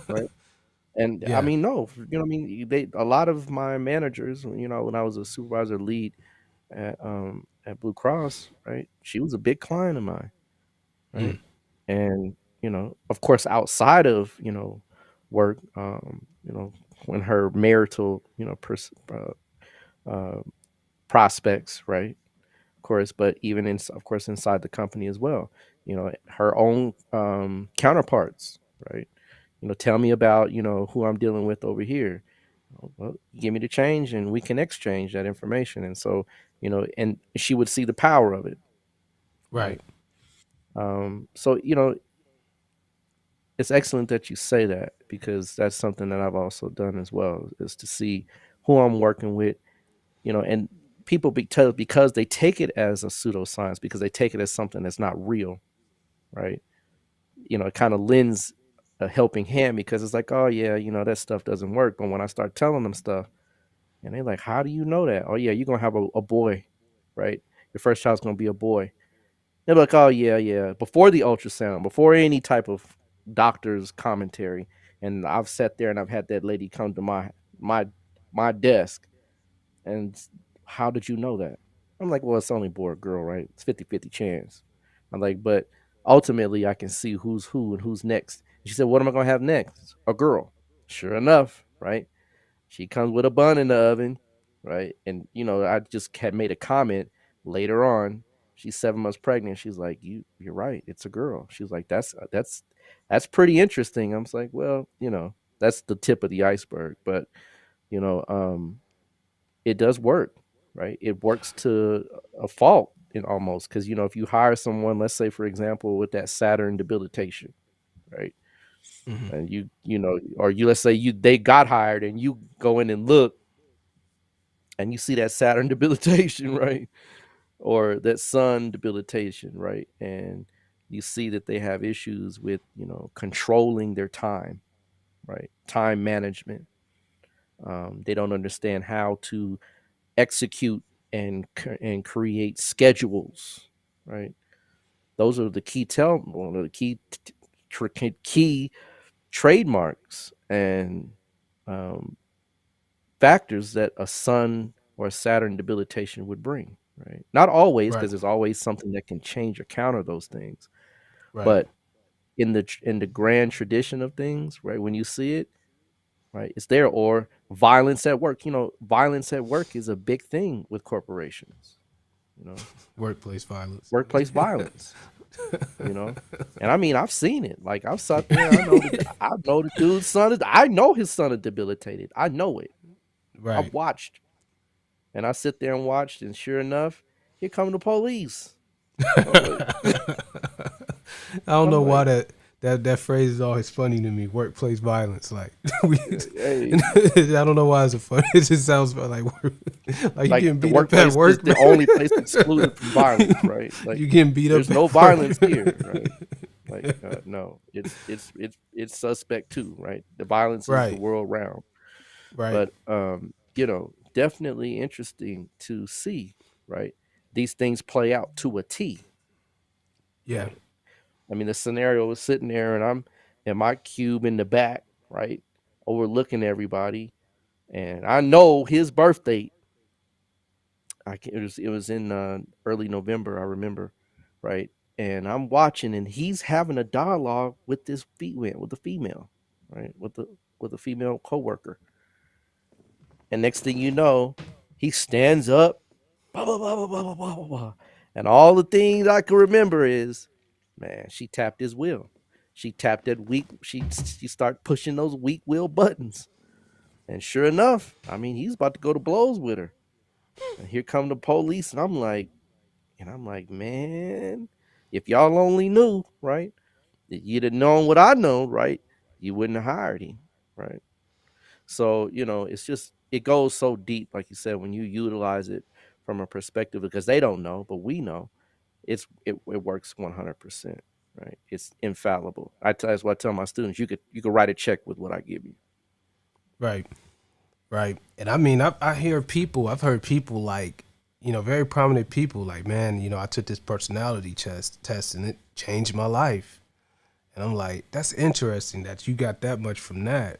right? And I Yeah. mean, no, I mean, they a lot of my managers, when I was a supervisor lead at Blue Cross, right? She was a big client of mine, right? Mm. And of course, outside of work, when her marital uh, prospects, right? Of course, but even of course inside the company as well, her own counterparts, right? Tell me about who I'm dealing with over here. Well, give me the change and we can exchange that information. And so, and she would see the power of it, Right. right? So, it's excellent that you say that because that's something that I've also done as well, is to see who I'm working with, and people because they take it as a pseudoscience, because they take it as something that's not real, right? It kind of lends a helping hand because it's like, oh yeah, that stuff doesn't work. But when I start telling them stuff, and they're like, how do you know that? Oh yeah, you're gonna have a boy, right? Your first child's gonna be a boy. They're like, oh yeah, yeah. Before the ultrasound, before any type of doctor's commentary, and I've sat there and I've had that lady come to my my desk and how did you know that? I'm like, well, it's only boy or girl, right? It's 50-50 chance. I'm like, but ultimately I can see who's who and who's next. She said, what am I gonna have next? A girl. Sure enough, right? She comes with a bun in the oven, right? And I just had made a comment later on. She's 7 months pregnant. She's like, you're right. It's a girl. She's like, that's pretty interesting. I'm just like, well, that's the tip of the iceberg. But you know, um, it does work, right? It works to a fault in almost because if you hire someone, let's say for example, with that Saturn debilitation, right? Mhm. And or you let's say they got hired and you go in and look and you see that Saturn debilitation, right? Or that Sun debilitation, right? And you see that they have issues with, controlling their time, right? Time management. They don't understand how to execute and create schedules, right? Those are the one of the key trademarks and um, factors that a Sun or a Saturn debilitation would bring, right? Not always, Right. because there's always something that can change or counter those things, Right. but in the grand tradition of things, right? When you see it, right, it's there. Or violence at work. Violence at work is a big thing with corporations. You know, Workplace violence. workplace violence. And I mean, I've seen it. Like I've sat there. I know the dude's son is. I know his son is debilitated. I know it. I've Right. watched, and I sit there and watched, and sure enough, here come the police. I'm like, I don't I'm know why like, that phrase is always funny to me. Workplace violence, like hey, I don't know why it's a funny. It just sounds like like you like getting the beat up at workplace is work, the man. only place excluded from violence, right? Like You getting beat up there's no at work. violence here, right? Like no, it's suspect too, right? The violence is the Right. world round, Right. but definitely interesting to see, right? These things play out to a T, Yeah. right? I mean, the scenario was sitting there, and I'm in my cube in the back, right, overlooking everybody, and I know his birthday. It was in early November, I remember, right? And I'm watching, and he's having a dialogue with this female, right, with a female coworker. And next thing you know, he stands up, blah blah blah blah blah blah blah blah, blah. And all the things I can remember is, man, she tapped his wheel. She tapped that weak. She started pushing those weak wheel buttons, and sure enough, I mean, he's about to go to blows with her. And here come the police, and I'm like, man, if y'all only knew, right? If you'd have known what I know, right? You wouldn't have hired him, right? So, it's just it goes so deep, like you said, when you utilize it from a perspective because they don't know, but we know it works 100%, right? It's infallible. That's what I tell my students. You could write a check with what I give you. Right. Right. And I mean, I've heard people like, very prominent people like, man, I took this personality test and it changed my life. And I'm like, that's interesting that you got that much from that.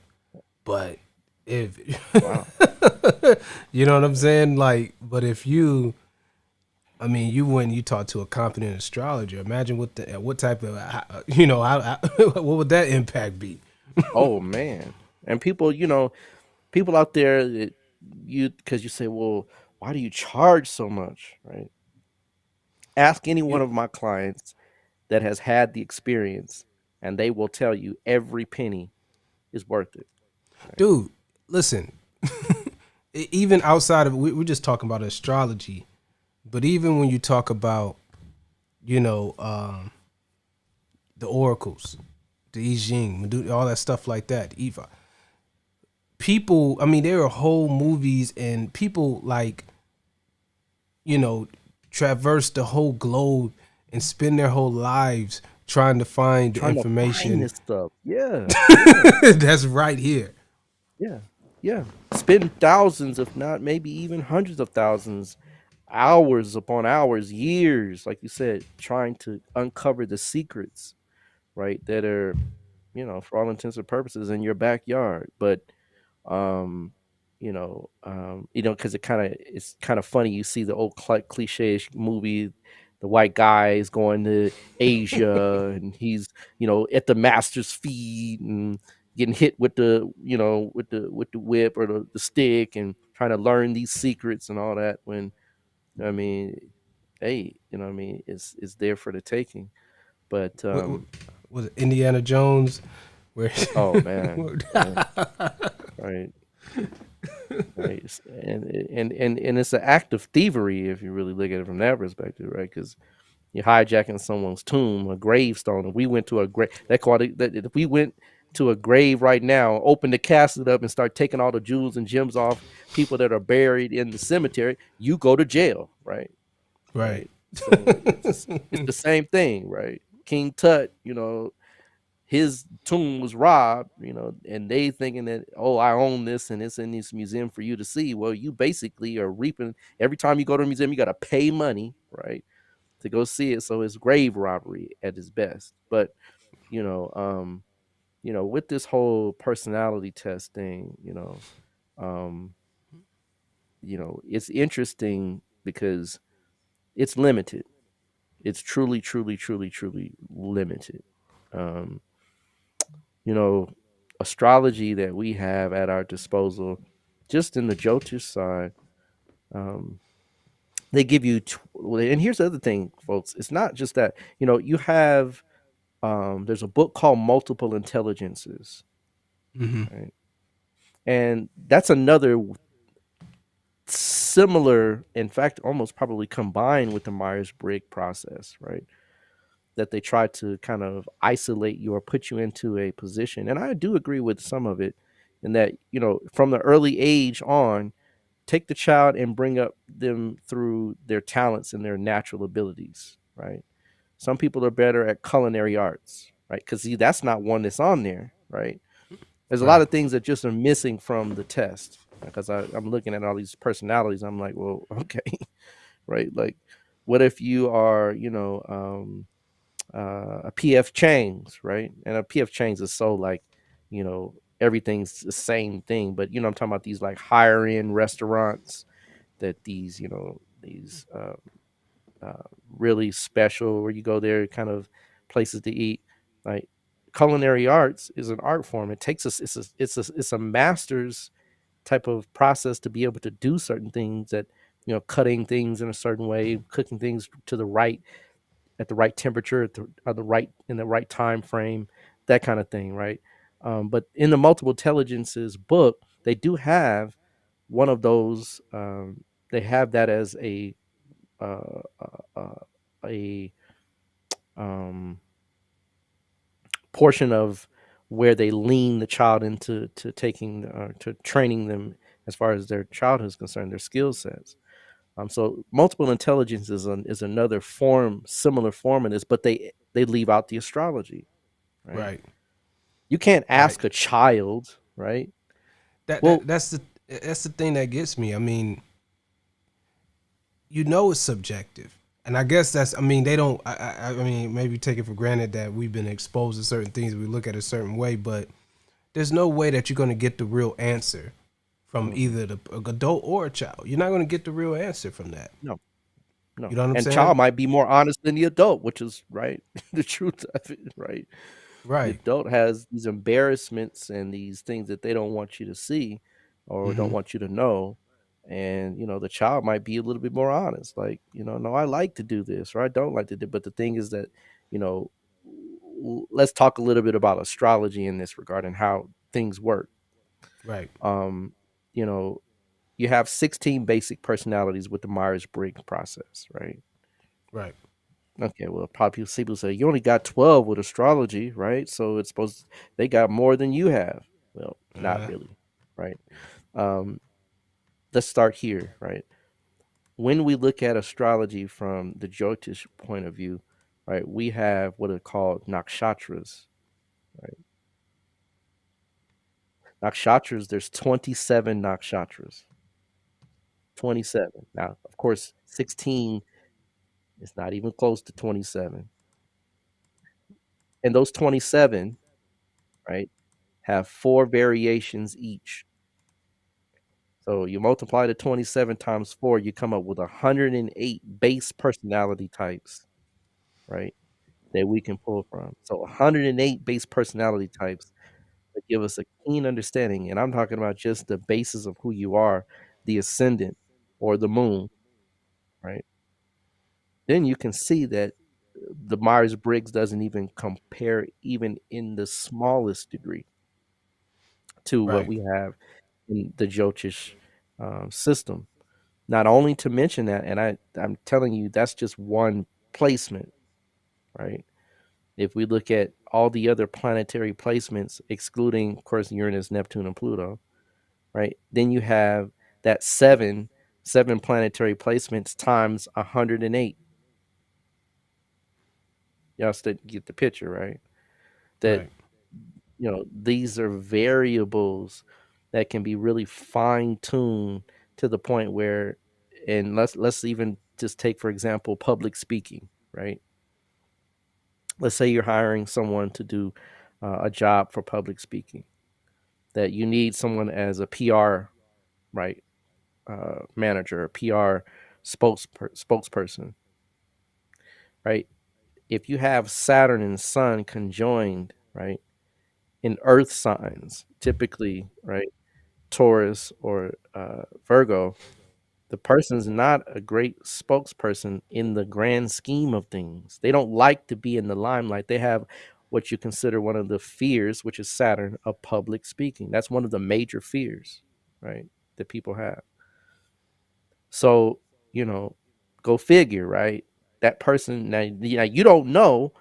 But if, Wow. you know what I'm saying? Like, but if I mean, you went, you talked to a competent astrologer. Imagine what type of, what would that impact be? Oh man. And people out there that because you say, well, why do you charge so much, right? Ask any one You, of my clients that has had the experience, and they will tell you every penny is worth it. Right? dude, listen, even outside of, we're just talking about astrology, but even when you talk about, you know, the oracles, the I Ching, all that stuff like that, Eva, people, I mean, there are whole movies and people like, you know, traverse the whole globe and spend their whole lives trying to find the Trying to find information this stuff. Yeah. Yeah. that's right here. Yeah. Yeah. Spend thousands, if not maybe even hundreds of thousands, hours upon hours, years, like you said, trying to uncover the secrets, right? That are, for all intents and purposes in your backyard. But um because it's kind of funny. You see the old cliche movie, the white guy is going to Asia and he's at the master's feet and getting hit with the whip or the stick and trying to learn these secrets and all that. When I mean, hey, I mean, it's there for the taking. But What was it, Indiana Jones? Where oh man, yeah, right. right? And it's an act of thievery if you really look at it from that perspective, right? Because you're hijacking someone's tomb, a gravestone. If we went to a grave, that called it. That if we went to a grave right now, open the casket up, and start taking all the jewels and gems off people that are buried in the cemetery, you go to jail, right? Right. Right. So it's the same thing, right? King Tut, his tomb was robbed, and they thinking that, oh, I own this and it's in this museum for you to see. Well, you basically are reaping every time you go to a museum, you got to pay money, right, to go see it. So it's grave robbery at its best. But you know, um, with this whole personality test thing, um, it's interesting because it's limited. It's truly, truly, truly, truly limited. Um, you know, Astrology that we have at our disposal, just in the Jyotish side, um, they give you. And here's the other thing, folks. It's not just that. You have. There's a book called Multiple Intelligences, Hmm. right? And that's another similar, in fact, almost probably combined with the Myers Briggs process, right? That they try to kind of isolate you or put you into a position. And I do agree with some of it in that, from the early age on, take the child and bring up them through their talents and their natural abilities, right? Some people are better at culinary arts, right? Because see, that's not one that's on there, right? There's a lot Right. of things that just are missing from the test. Because I'm looking at all these personalities, I'm like, well, okay, right? Like, what if you are, a PF Chang's, right? And a PF Chang's is so like, everything's the same thing. But I'm talking about these like higher end restaurants that these really special where you go there kind of places to eat. Like culinary arts is an art form. It takes us. It's a master's type of process to be able to do certain things that cutting things in a certain way, cooking things to the right at the right temperature, at the right in the right time frame, that kind of thing, right? But in the Multiple Intelligences book, they do have one of those. They have that as uh, uh, a um, portion of where they lean the child into to training them as far as their childhood is concerned, their skill sets. So multiple intelligence is another form, similar form of this, but they leave out the astrology, right? Right. You can't Right. ask a child, right? That, Well, that that's the thing that gets me. I mean, it's subjective, and I guess that's. I mean, they don't. I mean, maybe take it for granted that we've been exposed to certain things. We look at a certain way, but there's no way that you're going to get the real answer from mhm, either the adult or a child. You're not going to get the real answer from that. no, You no, know what I'm and saying? child might be more honest than the adult, which is right, the truth of it, right? The Right. adult has these embarrassments and these things that they don't want you to see or don't Hmm. want you to know. And the child might be a little bit more honest, like, no, I like to do this or I don't like to do. But the thing is that, you know, let's talk a little bit about astrology in this regard and how things work. Right. Um, you know, you have 16 basic personalities with the Myers Briggs process, right? Right. Okay, well, probably people say you only got 12 with astrology, right? So it's supposed they got more than you have. Well, not Uh, really, right? Um, let's start here, right? When we look at astrology from the Jyotish point of view, right, we have what are called nakshatras, right? Nakshatras, there's 27 nakshatras, 27. Now, of course, 16 is not even close to 27. And those 27, right, have four variations each. So you multiply the 27 times 4, you come up with 108 base personality types, right? That we can pull from. So 108 base personality types that give us a keen understanding. And I'm talking about just the basis of who you are, the ascendant or the moon, right? Then you can see that the Myers Briggs doesn't even compare, even in the smallest degree, to what right. we have. in the Jyotish system. Not only to mention that, and I'm telling you, that's just one placement, right? If we look at all the other planetary placements, excluding, of course, Uranus, Neptune, and Pluto, right? Then you have that seven planetary placements times 108. Y'all still get the picture, right? That, Right. these are variables that can be really fine tuned to the point where, and let's even just take for example public speaking, right? Let's say you're hiring someone to do a job for public speaking, that you need someone as a PR, right, manager, a PR spokesperson, right? If you have Saturn and Sun conjoined, right, in Earth signs, typically, right, Taurus or Virgo, the person's not a great spokesperson in the grand scheme of things. They don't like to be in the limelight. They have what you consider one of the fears, which is Saturn, of public speaking. That's one of the major fears, right, that people have. So, you know, go figure, right? That person, now, you don't know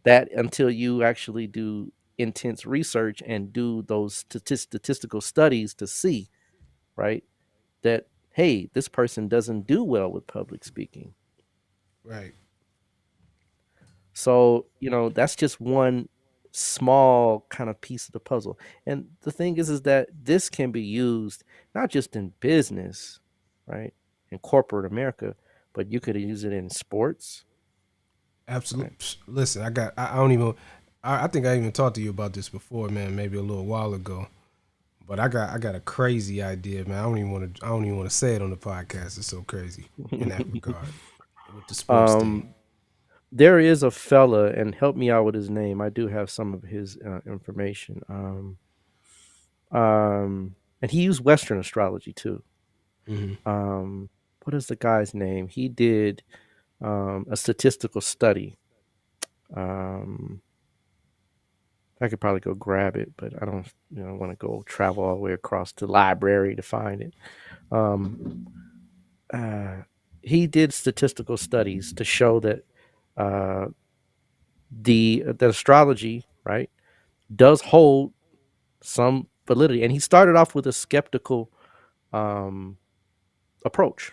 that until you actually do intense research and do those statistical studies to see, right, that hey, this person doesn't do well with public speaking. Right. So, that's just one small kind of piece of the puzzle. And the thing is that this can be used not just in business, right, in corporate America, but you could use it in sports, right? Absolutely. Listen, I don't even. I think I even talked to you about this before, man. Maybe a little while ago. But I got a crazy idea, man. I don't even want to say it on the podcast. It's so crazy in that regard with the sports thing. um, there is a fella, and help me out with his name. I do have some of his information. And he used Western astrology too. Hmm. What is the guy's name? He did a statistical study. Um, I could probably go grab it, but I don't, want to go travel all the way across the library to find it. Um, uh, he did statistical studies to show that uh, the astrology, right, does hold some validity, and he started off with a skeptical um, approach.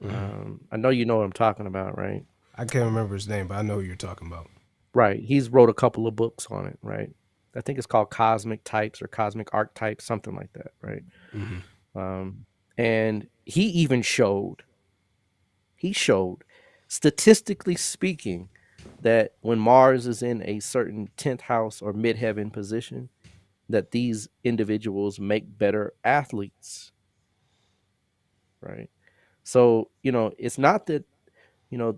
Hmm. I know you know what I'm talking about, right? I can't remember his name, but I know who you're talking about. Right. He's wrote a couple of books on it, right? I think it's called Cosmic Types or Cosmic Archetypes, something like that, right? Hmm. Um, and he showed, statistically speaking, that when Mars is in a certain 10th house or midheaven position, that these individuals make better athletes, right? So, you know, it's not that the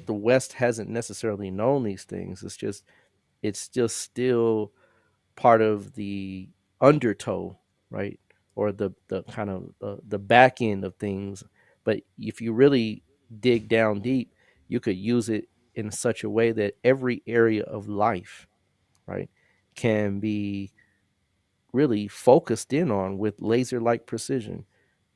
West hasn't necessarily known these things. It's just still part of the undertow, right? Or the kind of the back end of things. But if you really dig down deep, you could use it in such a way that every area of life, right, can be really focused in on with laser like precision,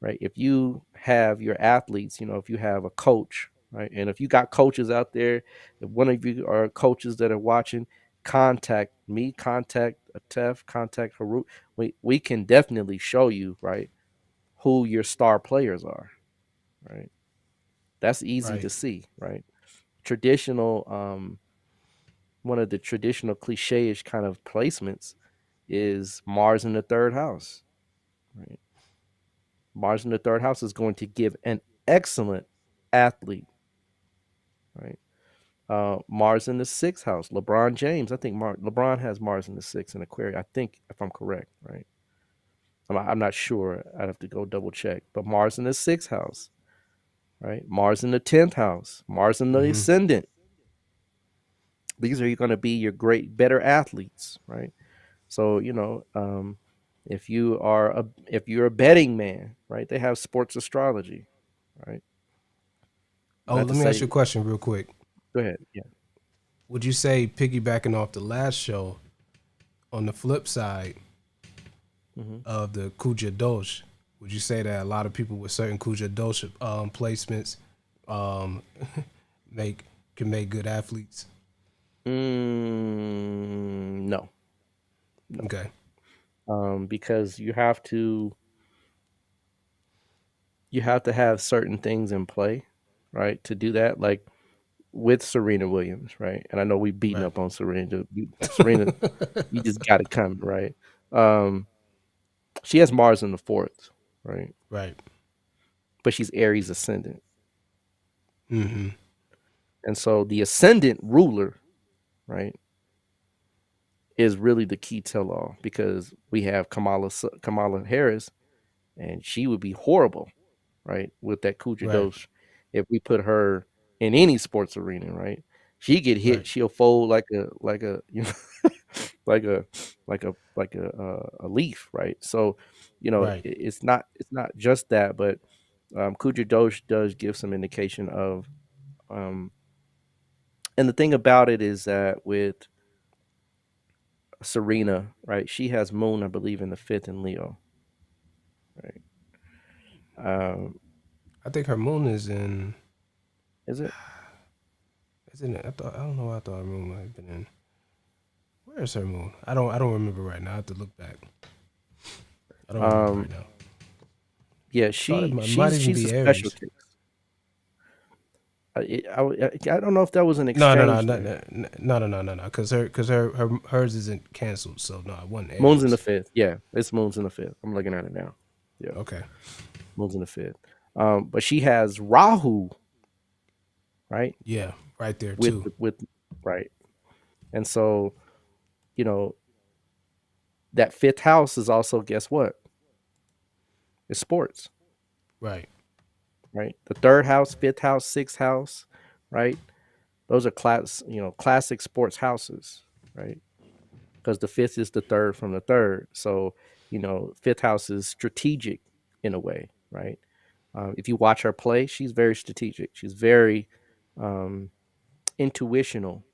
right? If you have your athletes, if you have a coach, right? And if you got coaches out there, if one of you are coaches that are watching, contact me, contact Atef, contact Harut. We can definitely show you, right, who your star players are, right? That's easy to Right. see, right? Traditional, one of the traditional cliche-ish kind of placements is Mars in the third house, right? Mars in the third house is going to give an excellent athlete, right? Mars in the sixth house, LeBron James. I think LeBron has Mars in the sixth in Aquarius. I think, if I'm correct, right? I'm not sure. I'd have to go double check. But Mars in the sixth house, right? Mars in the 10th house, Mars in the Hmm. ascendant. These are going to be your better athletes, right? So, if you're a betting man, right? They have sports astrology, right? Oh, Not to let me ask you a say, question real quick. go ahead, yeah. Would you say, piggybacking off the last show, on the flip side, Hmm. of the Kuja Dosh. Would you say that a lot of people with certain Kuja Dosh placements um, make can make good athletes? No, no, Okay. because you have to have certain things in play, right, to do that. Like with Serena Williams, right? And I know we beating Right. up on Serena. Serena, you just got to come, right? Um, she has Mars in the fourth, right? Right. But she's Aries ascendant, Mm-hmm. and so the ascendant ruler, right, is really the key tell-all because we have Kamala Harris, and she would be horrible, right, with that Right. Kujadosh if we put her in any sports arena, right? She get hit, Right. she'll fold like a you know like a a leaf, right? So, Right. it's not just that, but Kujadosh does give some indication of um and the thing about it is that with Serena, right, she has Moon, I believe, in the fifth in Leo, right? Um, I think her moon is in. is it? Is in it? I don't know. Why I thought her moon might have been in. Where is her moon? I don't remember right now. I have to look back. I don't remember right Um, now. yeah, I thought might she's even she's a be special Aries. case. I don't know if that was an No, no, no, exchange no, there. no, no, no, no, no. Because hers isn't canceled. So no, it wasn't Moon's in the Aries. fifth. Yeah, it's Moon's in the fifth. I'm looking at it now. Yeah, Okay. Moon's in the fifth. But she has Rahu, right? Yeah, right there With too. with right, and so you know that fifth house is also, guess what? It's sports, Right. right? The third house, fifth house, sixth house, right? Those are classic sports houses, right? Because the fifth is the third from the third. So, fifth house is strategic in a way, right? If you watch her play, she's very strategic. She's very um, intuitional,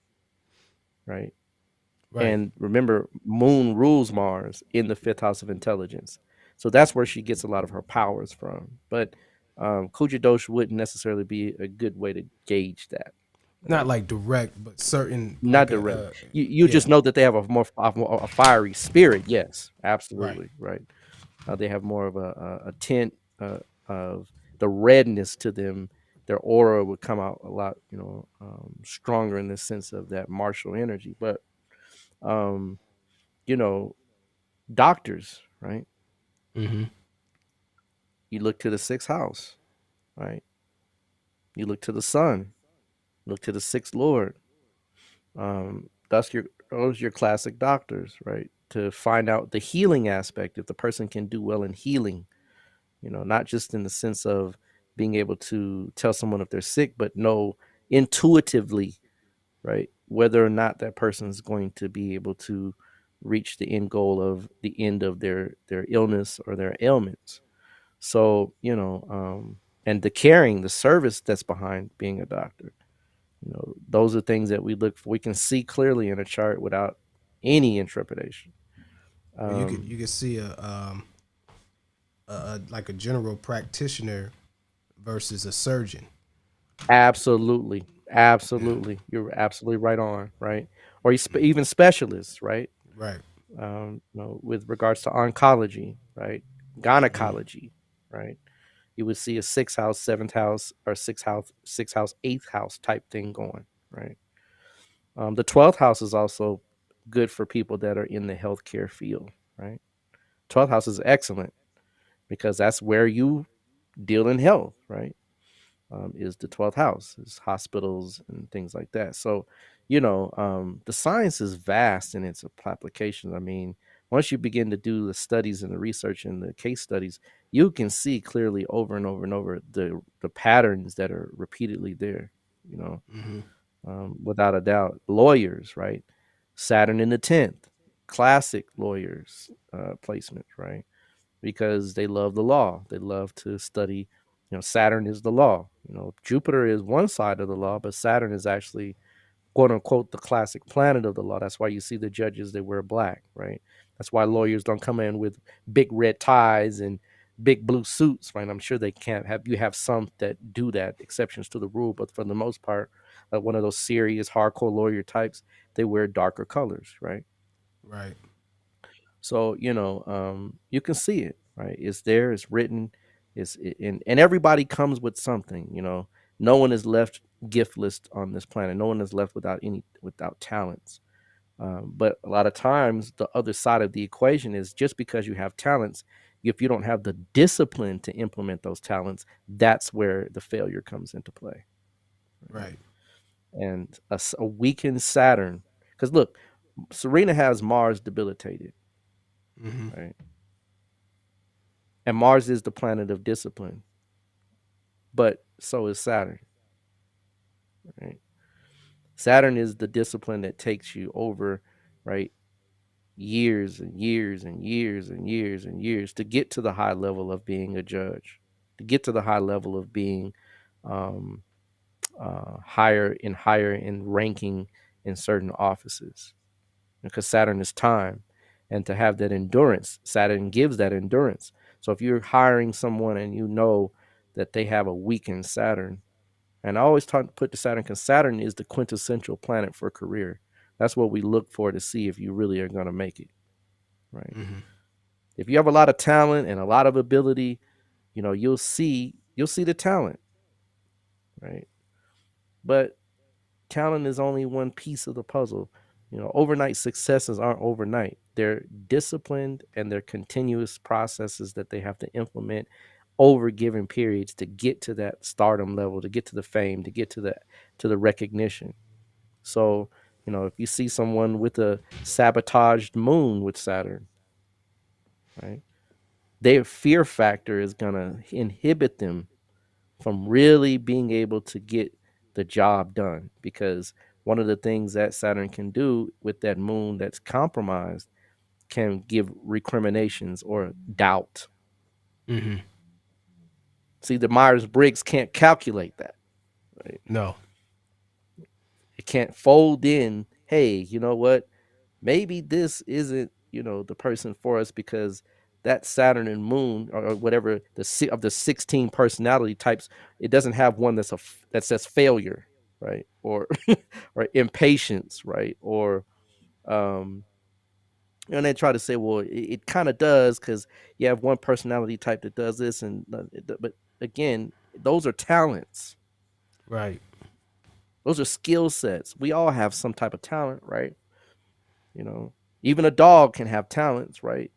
right? Right. And remember, Moon rules Mars in the fifth house of intelligence. So that's where she gets a lot of her powers from. But Kuja Dosh wouldn't necessarily be a good way to gauge that, Not right? like direct, but certain Not like direct. a You yeah. just know that they have a fiery spirit. Yes, Right. absolutely, right. They have more of a tint of the redness to them. Their aura would come out a lot, stronger in the sense of that martial energy. But um, you know, doctors, right? Mm-hmm. You look to the sixth house, right? You look to the sun, look to the sixth lord. Those your classic doctors, right? To find out the healing aspect, if the person can do well in healing, not just in the sense of being able to tell someone if they're sick, but know intuitively, right, whether or not that person is going to be able to reach the end goal of the end of their illness or their ailments. So, and the caring, the service that's behind being a doctor, those are things that we look for. We can see clearly in a chart without any intrepidation. Or you could Um, you could see like a general practitioner versus a surgeon. Absolutely, Yeah. absolutely. You're absolutely right on, right? Or even specialists, right? Right. With regards to oncology, right? Gynecology, right? You would see a sixth house, seventh house, or sixth house, eighth house type thing going, right? The 12th house is also good for people that are in the healthcare field, right? 12th house is excellent because that's where you deal in health, right? Is the 12th house, is hospitals and things like that. So, the science is vast in its applications. I mean, once you begin to do the studies and the research and the case studies, you can see clearly over and over and over the patterns that are repeatedly there, you know, Mm-hmm. without a doubt. Lawyers, right? Saturn in the 10th, classic lawyers placement, right? Because they love the law. They love to study. Saturn is the law. Jupiter is one side of the law, but Saturn is actually quote unquote the classic planet of the law. That's why you see the judges, they wear black, right? That's why lawyers don't come in with big red ties and big blue suits, right? I'm sure they can't have you have some that do that, exceptions to the rule, but for the most part, one of those serious hardcore lawyer types, they wear darker colors, right? Right. So you can see it, right? It's there, it's written, and everybody comes with something. No one is left giftless on this planet. No one is left without talents. But a lot of times, the other side of the equation is just because you have talents, if you don't have the discipline to implement those talents, that's where the failure comes into play. Right? Right. And a weakened Saturn, because look, Serena has Mars debilitated, Mm-hmm. right? And Mars is the planet of discipline, but so is Saturn, right? Saturn is the discipline that takes you over, right? Years and years and years and years and years to get to the high level of being a judge, to get to the high level of being um, higher in ranking in certain offices, because Saturn is time. And to have that endurance, Saturn gives that endurance. So if you're hiring someone and you know that they have a weakened Saturn, and I always put the Saturn, because Saturn is the quintessential planet for career. That's what we look for to see if you really are going to make it, right? Mm-hmm. If you have a lot of talent and a lot of ability, you'll see the talent, right? But talent is only one piece of the puzzle. Overnight successes aren't overnight. They're disciplined, and they're continuous processes that they have to implement over given periods to get to that stardom level, to get to the fame, to get to the recognition. So, if you see someone with a sabotaged moon with Saturn, right? Their fear factor is going to inhibit them from really being able to get the job done, because one of the things that Saturn can do with that moon that's compromised can give recriminations or doubt. Mm-hmm. See, the Myers-Briggs can't calculate that, right? No. It can't fold in, hey, you know what? Maybe this isn't, the person for us, because that Saturn and Moon, or whatever of the 16 personality types, it doesn't have one that says failure, right? Or or impatience, right? Or um and they try to say, well, it kind of does, because you have one personality type that does this, but again, those are talents. Right. Those are skill sets. We all have some type of talent, right? Even a dog can have talents, right?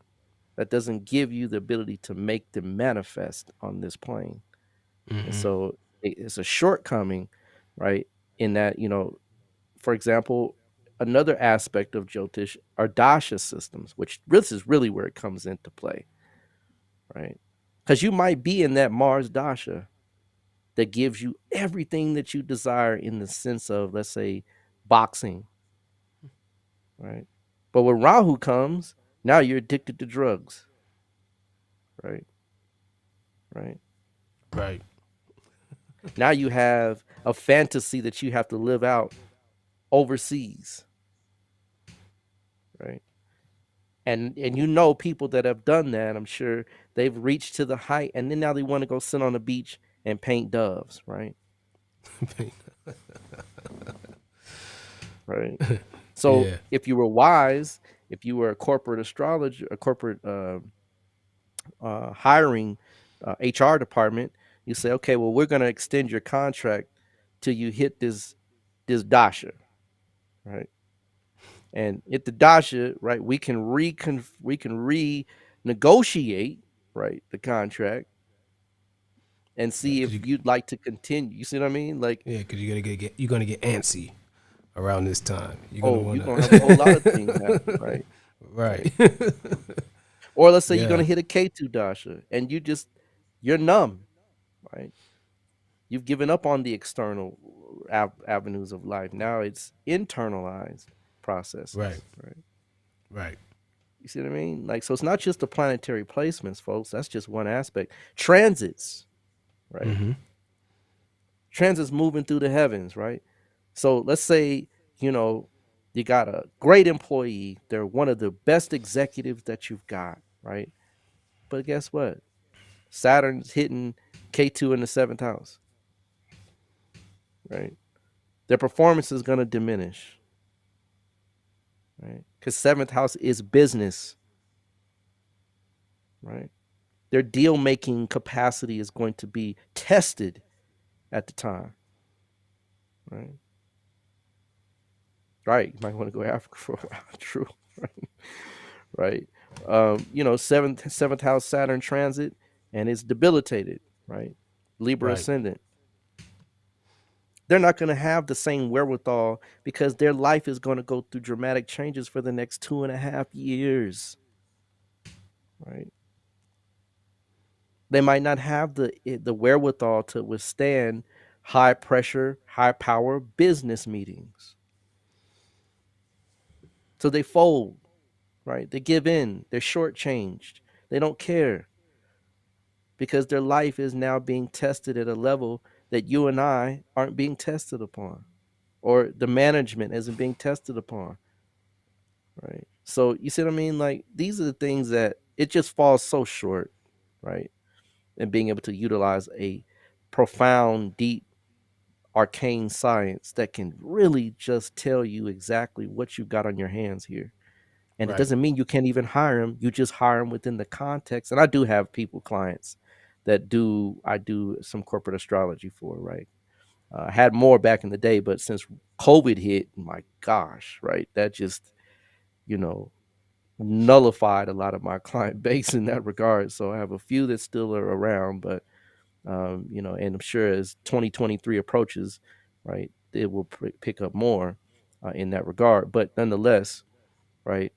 That doesn't give you the ability to make them manifest on this plane. And Mm-hmm. so it's a shortcoming, right? In that, for example, another aspect of Jyotish are dasha systems, which this is really where it comes into play, right? Because you might be in that Mars dasha that gives you everything that you desire in the sense of, let's say, boxing, right? But when Rahu comes, now you're addicted to drugs, right? Right. Right. Now you have a fantasy that you have to live out overseas, right? And people that have done that. I'm sure they've reached to the height, and then now they want to go sit on the beach and paint doves, right? Right. So Yeah. if you were wise, if you were a corporate astrologer, a corporate hiring HR department, you say, okay, well, we're going to extend your contract till you hit this dasha, right? And hit the dasha, right? We can renegotiate, right, the contract, and see Cause if you, you'd like to continue. You see what I mean? Like, yeah, cause you're gonna get antsy around this time. You're gonna oh, you're wanna. gonna have a whole lot of things happen, right? Right. Right. Or let's say you're gonna Yeah. hit a K2 dasha, and you're numb, right? You've given up on the external avenues of life. Now it's internalized Right. processes, right? Right. You see what I mean? Like, so it's not just the planetary placements, folks. That's just one aspect. Transits, right? Mm-hmm. Transits moving through the heavens, right? So let's say, you know, You got a great employee. They're one of the best executives that you've got, right? But guess what? Saturn's hitting K2 in the seventh house, right? Their performance is going to diminish, right? Because seventh house is business, right? Their deal making capacity is going to be tested at the time, right? Right. You might want to go to Africa for a while. True. Right. Right. Seventh house Saturn transit, and it's debilitated, right? Libra Right. ascendant. They're not going to have the same wherewithal because their life is going to go through dramatic changes for the next 2.5 years, right? They might not have the wherewithal to withstand high pressure, high power business meetings. So they fold, right? They give in. They're shortchanged. They don't care because their life is now being tested at a level that you and I aren't being tested upon, or the management isn't being tested upon, right? So you see what I mean? Like these are the things that it just falls so short, right? And being able to utilize a profound, deep, arcane science that can really just tell you exactly what you got on your hands here. And it Right. doesn't mean you can't even hire them. You just hire them within the context. And I do have people, clients that I do some corporate astrology for, right? I had more back in the day, but since COVID hit, my gosh, right? That just, you know, nullified a lot of my client base in that regard. So I have a few that still are around, but, and I'm sure as 2023 approaches, right, it will pick up more in that regard. But nonetheless, right,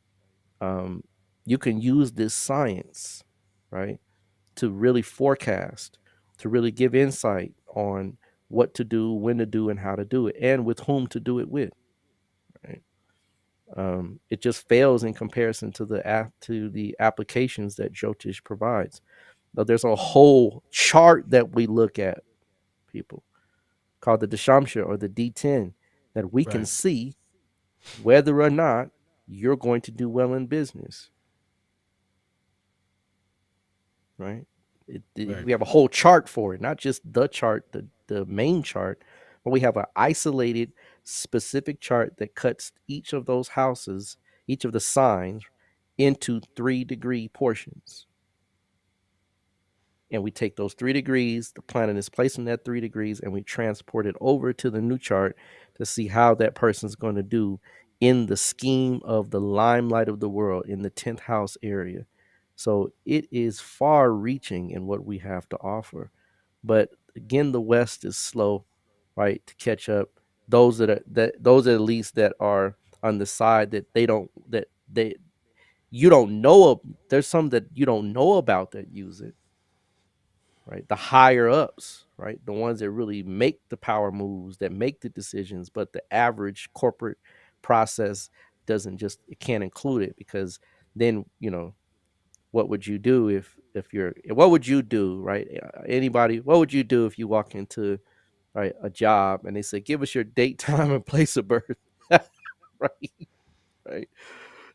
um, you can use this science, right, to really forecast, to really give insight on what to do, when to do, and how to do it, and with whom to do it with. Right? It just fails in comparison to the applications that Jyotish provides. Now, there's a whole chart that we look at, people, called the Dashamsha or the D10, that we can Right. see whether or not you're going to do well in business, right? Right. We have a whole chart for it, not just the chart, the main chart, but we have an isolated, specific chart that cuts each of those houses, each of the signs, into 3-degree portions. And we take those 3 degrees, the planet is placed in that 3 degrees, and we transport it over to the new chart to see how that person's going to do in the scheme of the limelight of the world in the 10th house area. So it is far reaching in what we have to offer. But again, the West is slow, right, to catch up. Those at least that are on the side that they don't that they you don't know of. There's some that you don't know about that use it, right? The higher ups, right? The ones that really make the power moves, that make the decisions, but the average corporate process doesn't just it can't include it because then, what would you do if you're what would you do, right? Anybody, what would you do if you walk into right a job and they say, give us your date, time, and place of birth? Right, right.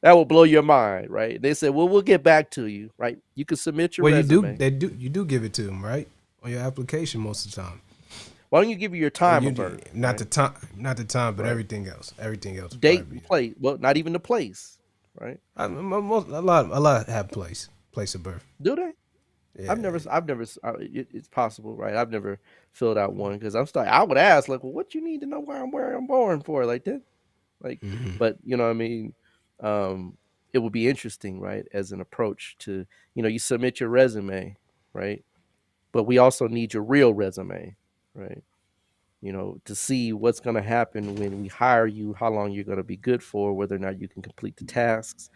That will blow your mind, right? They said, well, we'll get back to you, right? You can submit your Well, you do. resume. You do give it to them, right, on your application most of the time. Why don't you give me your Or time you of birth, not right? the time, but Right. everything else. Everything else would Date probably and be. place. Well, not even the place, right? A lot have place of birth. Do they? Yeah. It's possible, right? I've never filled out one because I would ask, like, well, what you need to know where I'm born for, like that, like, but you know what I mean. Um, it would be interesting, right, as an approach to, you submit your resume, right, but we also need your real resume, right? To see what's going to happen when we hire you, how long you're going to be good for, whether or not you can complete the tasks,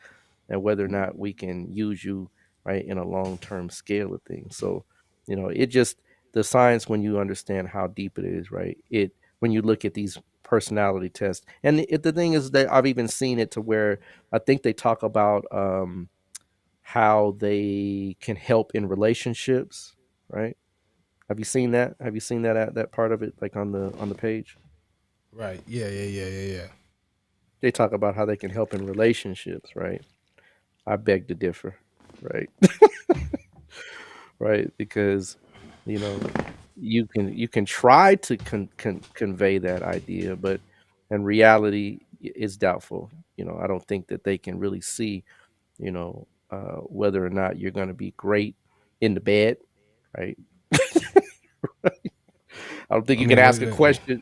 and whether or not we can use you right in a long-term scale of things. So, it just the science when you understand how deep it is, right? It when you look at these personality tests, and the thing is that I've even seen it to where I think they talk about how they can help in relationships, right? Have you seen that? Have you seen that part of it, like on the page? Right. Yeah. Yeah. Yeah. Yeah. Yeah. They talk about how they can help in relationships, right? I beg to differ, right? Right, because you know you can try to convey that idea, but in reality, it's doubtful. I don't think that they can really see, whether or not you're going to be great in the bed, right? I don't think I you can mean, ask a question.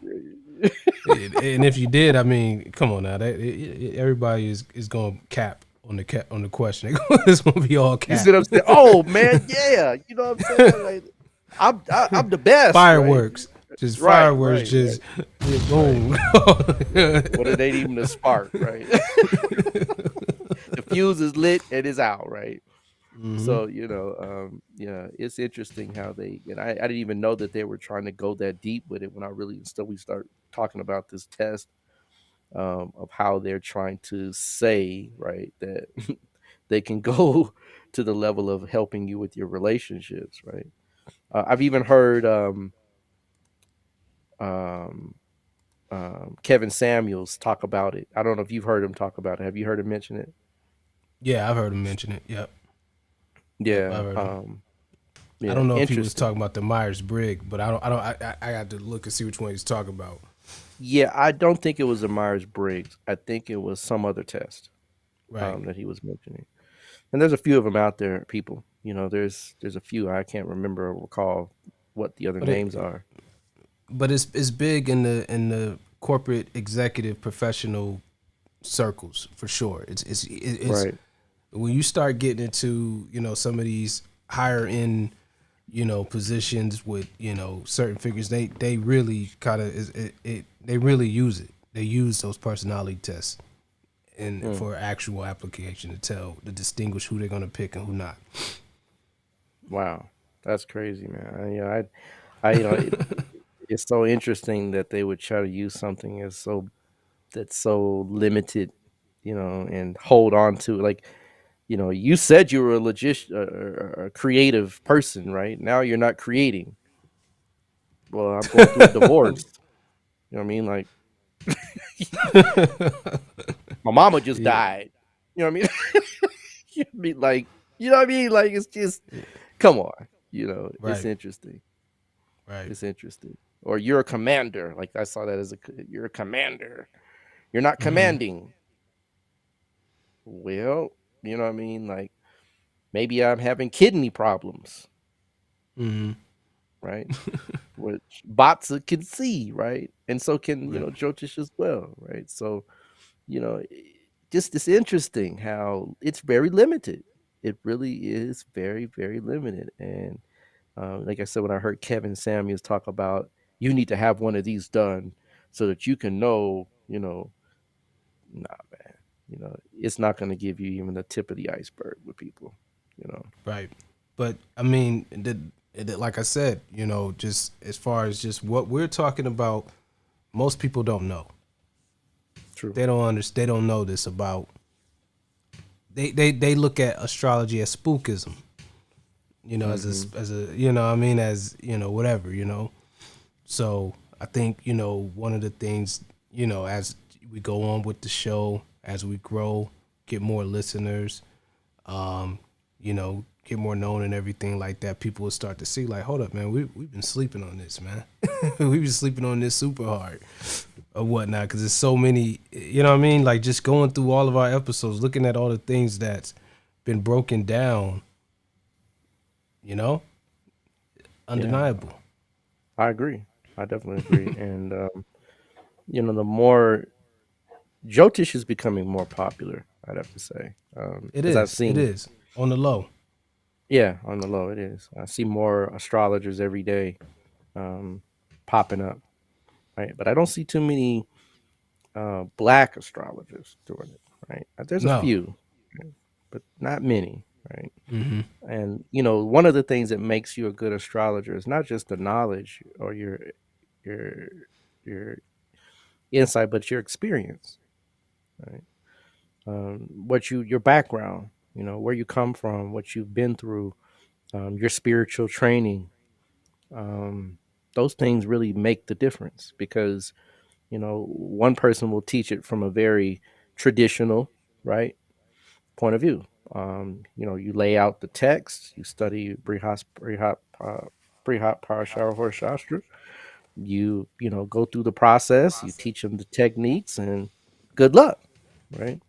and if you did, I mean, come on now. Everybody is going to cap on the question. It's going to be all You see cap. what I'm saying? Oh man, yeah, you know what I'm saying? Like, I'm the best, right? Fireworks, just Right, fireworks, right, right, just right. boom. What it ain't even a spark, right? The fuse is lit and it's out, right? Hmm. So yeah, it's interesting how I didn't even know that they were trying to go that deep with it when I really until we start talking about this test, of how they're trying to say, right, that they can go to the level of helping you with your relationships, right? I've even heard um, Kevin Samuels talk about it. I don't know if you've heard him talk about it. Have you heard him mention it? Yeah, I've heard him mention it. Yep, yep, Yeah, I've heard him. I yeah, don't know if he was interesting. talking about the Myers Briggs, but I got to look and see which one he's talking about. Yeah, I don't think it was a Myers Briggs. I think it was some other test Right. that he was mentioning. And there's a few of them out there, people. There's a few I can't remember or recall what the other But names it, are. but it's big in the corporate executive professional circles for sure. It's Right. when you start getting into some of these higher end positions with certain figures, they really kind of they really use it. They use those personality tests and Hmm. for actual application to distinguish who they're gonna pick and who not. Wow. That's crazy, man. It's so interesting that they would try to use something that's so limited, and hold on to, like, you said you were a legit a creative person, right? Now you're not creating. Well, I'm going through a divorce. You know what I mean? Like, my mama just Yeah. died. You know what I mean? You know what I mean? Like, you know what I mean? Like, it's just, come on. It's Right. interesting. Right. It's interesting. Or you're a commander. Like, I saw that you're a commander. You're not Hmm. commanding. Well, you know what I mean? Like, maybe I'm having kidney problems, Hmm. right? Which Batsa can see, right? And so can, Right. Jyotish as well, right? So, you know, i- just it's interesting how it's very limited. It really is very, very limited. And like I said, when I heard Kevin Samuels talk about you need to have one of these done so that you can know, nah, man, it's not going to give you even the tip of the iceberg with people, you know. Right. But I mean, like I said, just as far as just what we're talking about, most people don't know. True. They don't understand. They don't know this about. They look at astrology as spookism. Hmm. As a I mean, as whatever. So I think one of the things as we go on with the show, as we grow, get more listeners, get more known and everything like that, people will start to see like, hold up, man, we've been sleeping on this, man. We've been sleeping on this super hard or whatnot because there's so many, what I mean? Like just going through all of our episodes, looking at all the things that's been broken down, you know, Yeah, undeniable. I agree. I definitely agree. And, the more Jyotish is becoming more popular, I'd have to say. It As I've is. It seen, is on the low. yeah, on the low, it is. I see more astrologers every day, um, popping up, right? But I don't see too many black astrologers doing it, right? There's a No. few, right? But not many, right? Mm-hmm. And one of the things that makes you a good astrologer is not just the knowledge or your your insight, but your experience, right? Your background, where you come from, what you've been through, your spiritual training. Um, those things really make the difference because one person will teach it from a very traditional, right, point of view. You lay out the text, you study Brihat Parashara Shastra, you go through the process, you teach them the techniques, and good luck, right?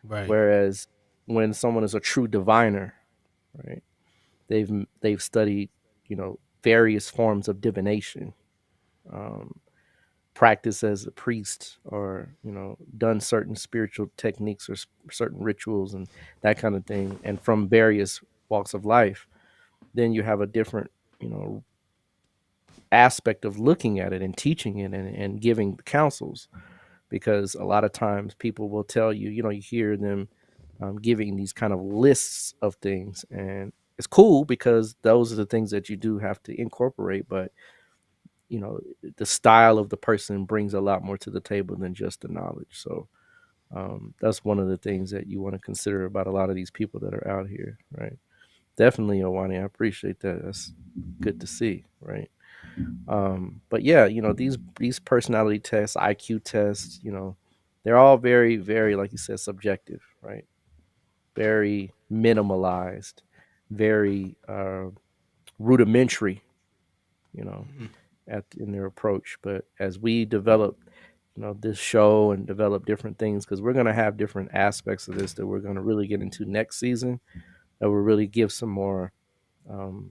Right. Whereas when someone is a true diviner, right, they've studied, various forms of divination, um, practice as a priest, or done certain spiritual techniques or certain rituals and that kind of thing, and from various walks of life, then you have a different, you know aspect of looking at it and teaching it, and giving counsels. Because a lot of times people will tell you, you hear them giving these kind of lists of things, and it's cool because those are the things that you do have to incorporate. But you know the style of the person brings a lot more to the table than just the knowledge. So that's one of the things that you want to consider about a lot of these people that are out here, right? Definitely, Owani, I appreciate that. That's good to see, right? But yeah, these personality tests, IQ tests, they're all very, very, like you said, subjective, right? Very minimalized, very rudimentary, you know, in their approach. But as we develop, this show and develop different things, because we're going to have different aspects of this that we're going to really get into next season, that will really give some more um,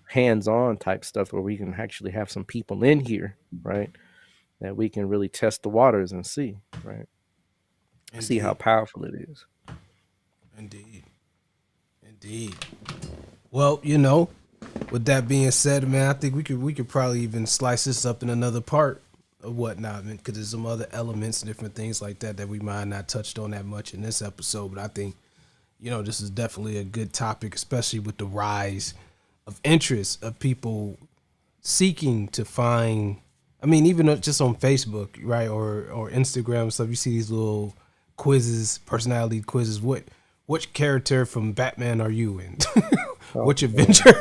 hands-on type stuff where we can actually have some people in here, right? That we can really test the waters and see, right? See how Indeed. powerful it is. Indeed. Indeed. Well, with that being said, man, I think we could probably even slice this up in another part of whatnot, man, because there's some other elements and different things like that we might not touched on that much in this episode. But I think, this is definitely a good topic, especially with the rise of interest of people seeking to find. I mean, even just on Facebook, right, or Instagram and stuff, you see these little quizzes, personality quizzes. Which character from Batman are you in? Oh, Which man. Avenger?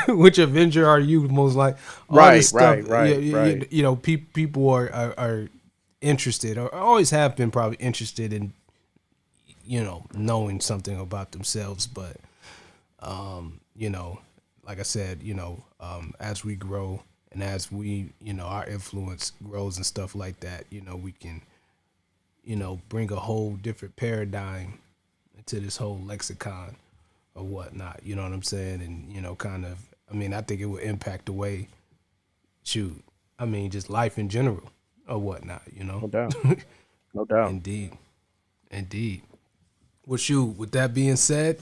Which Avenger are you most like? All this Right, stuff. right, right, right. People are interested, or always have been probably interested in, knowing something about themselves. But you know, like I said, as we grow and as we, our influence grows and stuff like that, we can, bring a whole different paradigm into this whole lexicon or whatnot. You know what I'm saying? And, kind of, I mean, I think it would impact the way, shoot, I mean, just life in general or whatnot. No doubt. No doubt. Indeed. Indeed. Well, shoot, with that being said,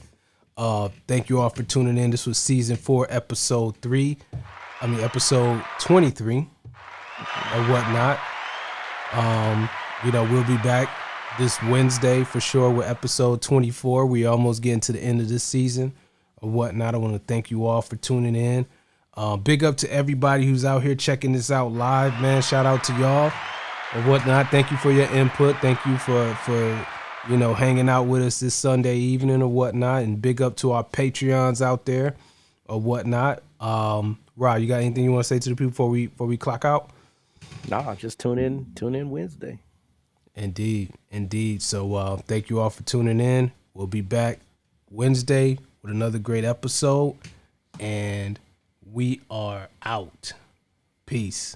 thank you all for tuning in. This was season 4, episode 23 or whatnot. We'll be back this Wednesday for sure with episode 24. We almost getting to the end of this season or whatnot. I want to thank you all for tuning in. Big up to everybody who's out here checking this out live, man. Shout out to y'all or whatnot. Thank you for your input. Thank you for hanging out with us this Sunday evening or whatnot. And big up to our Patreons out there or whatnot. Rod, you got anything you want to say to the people before we clock out? Nah, just tune in Wednesday. Indeed. So thank you all for tuning in. We'll be back Wednesday with another great episode. And we are out. Peace.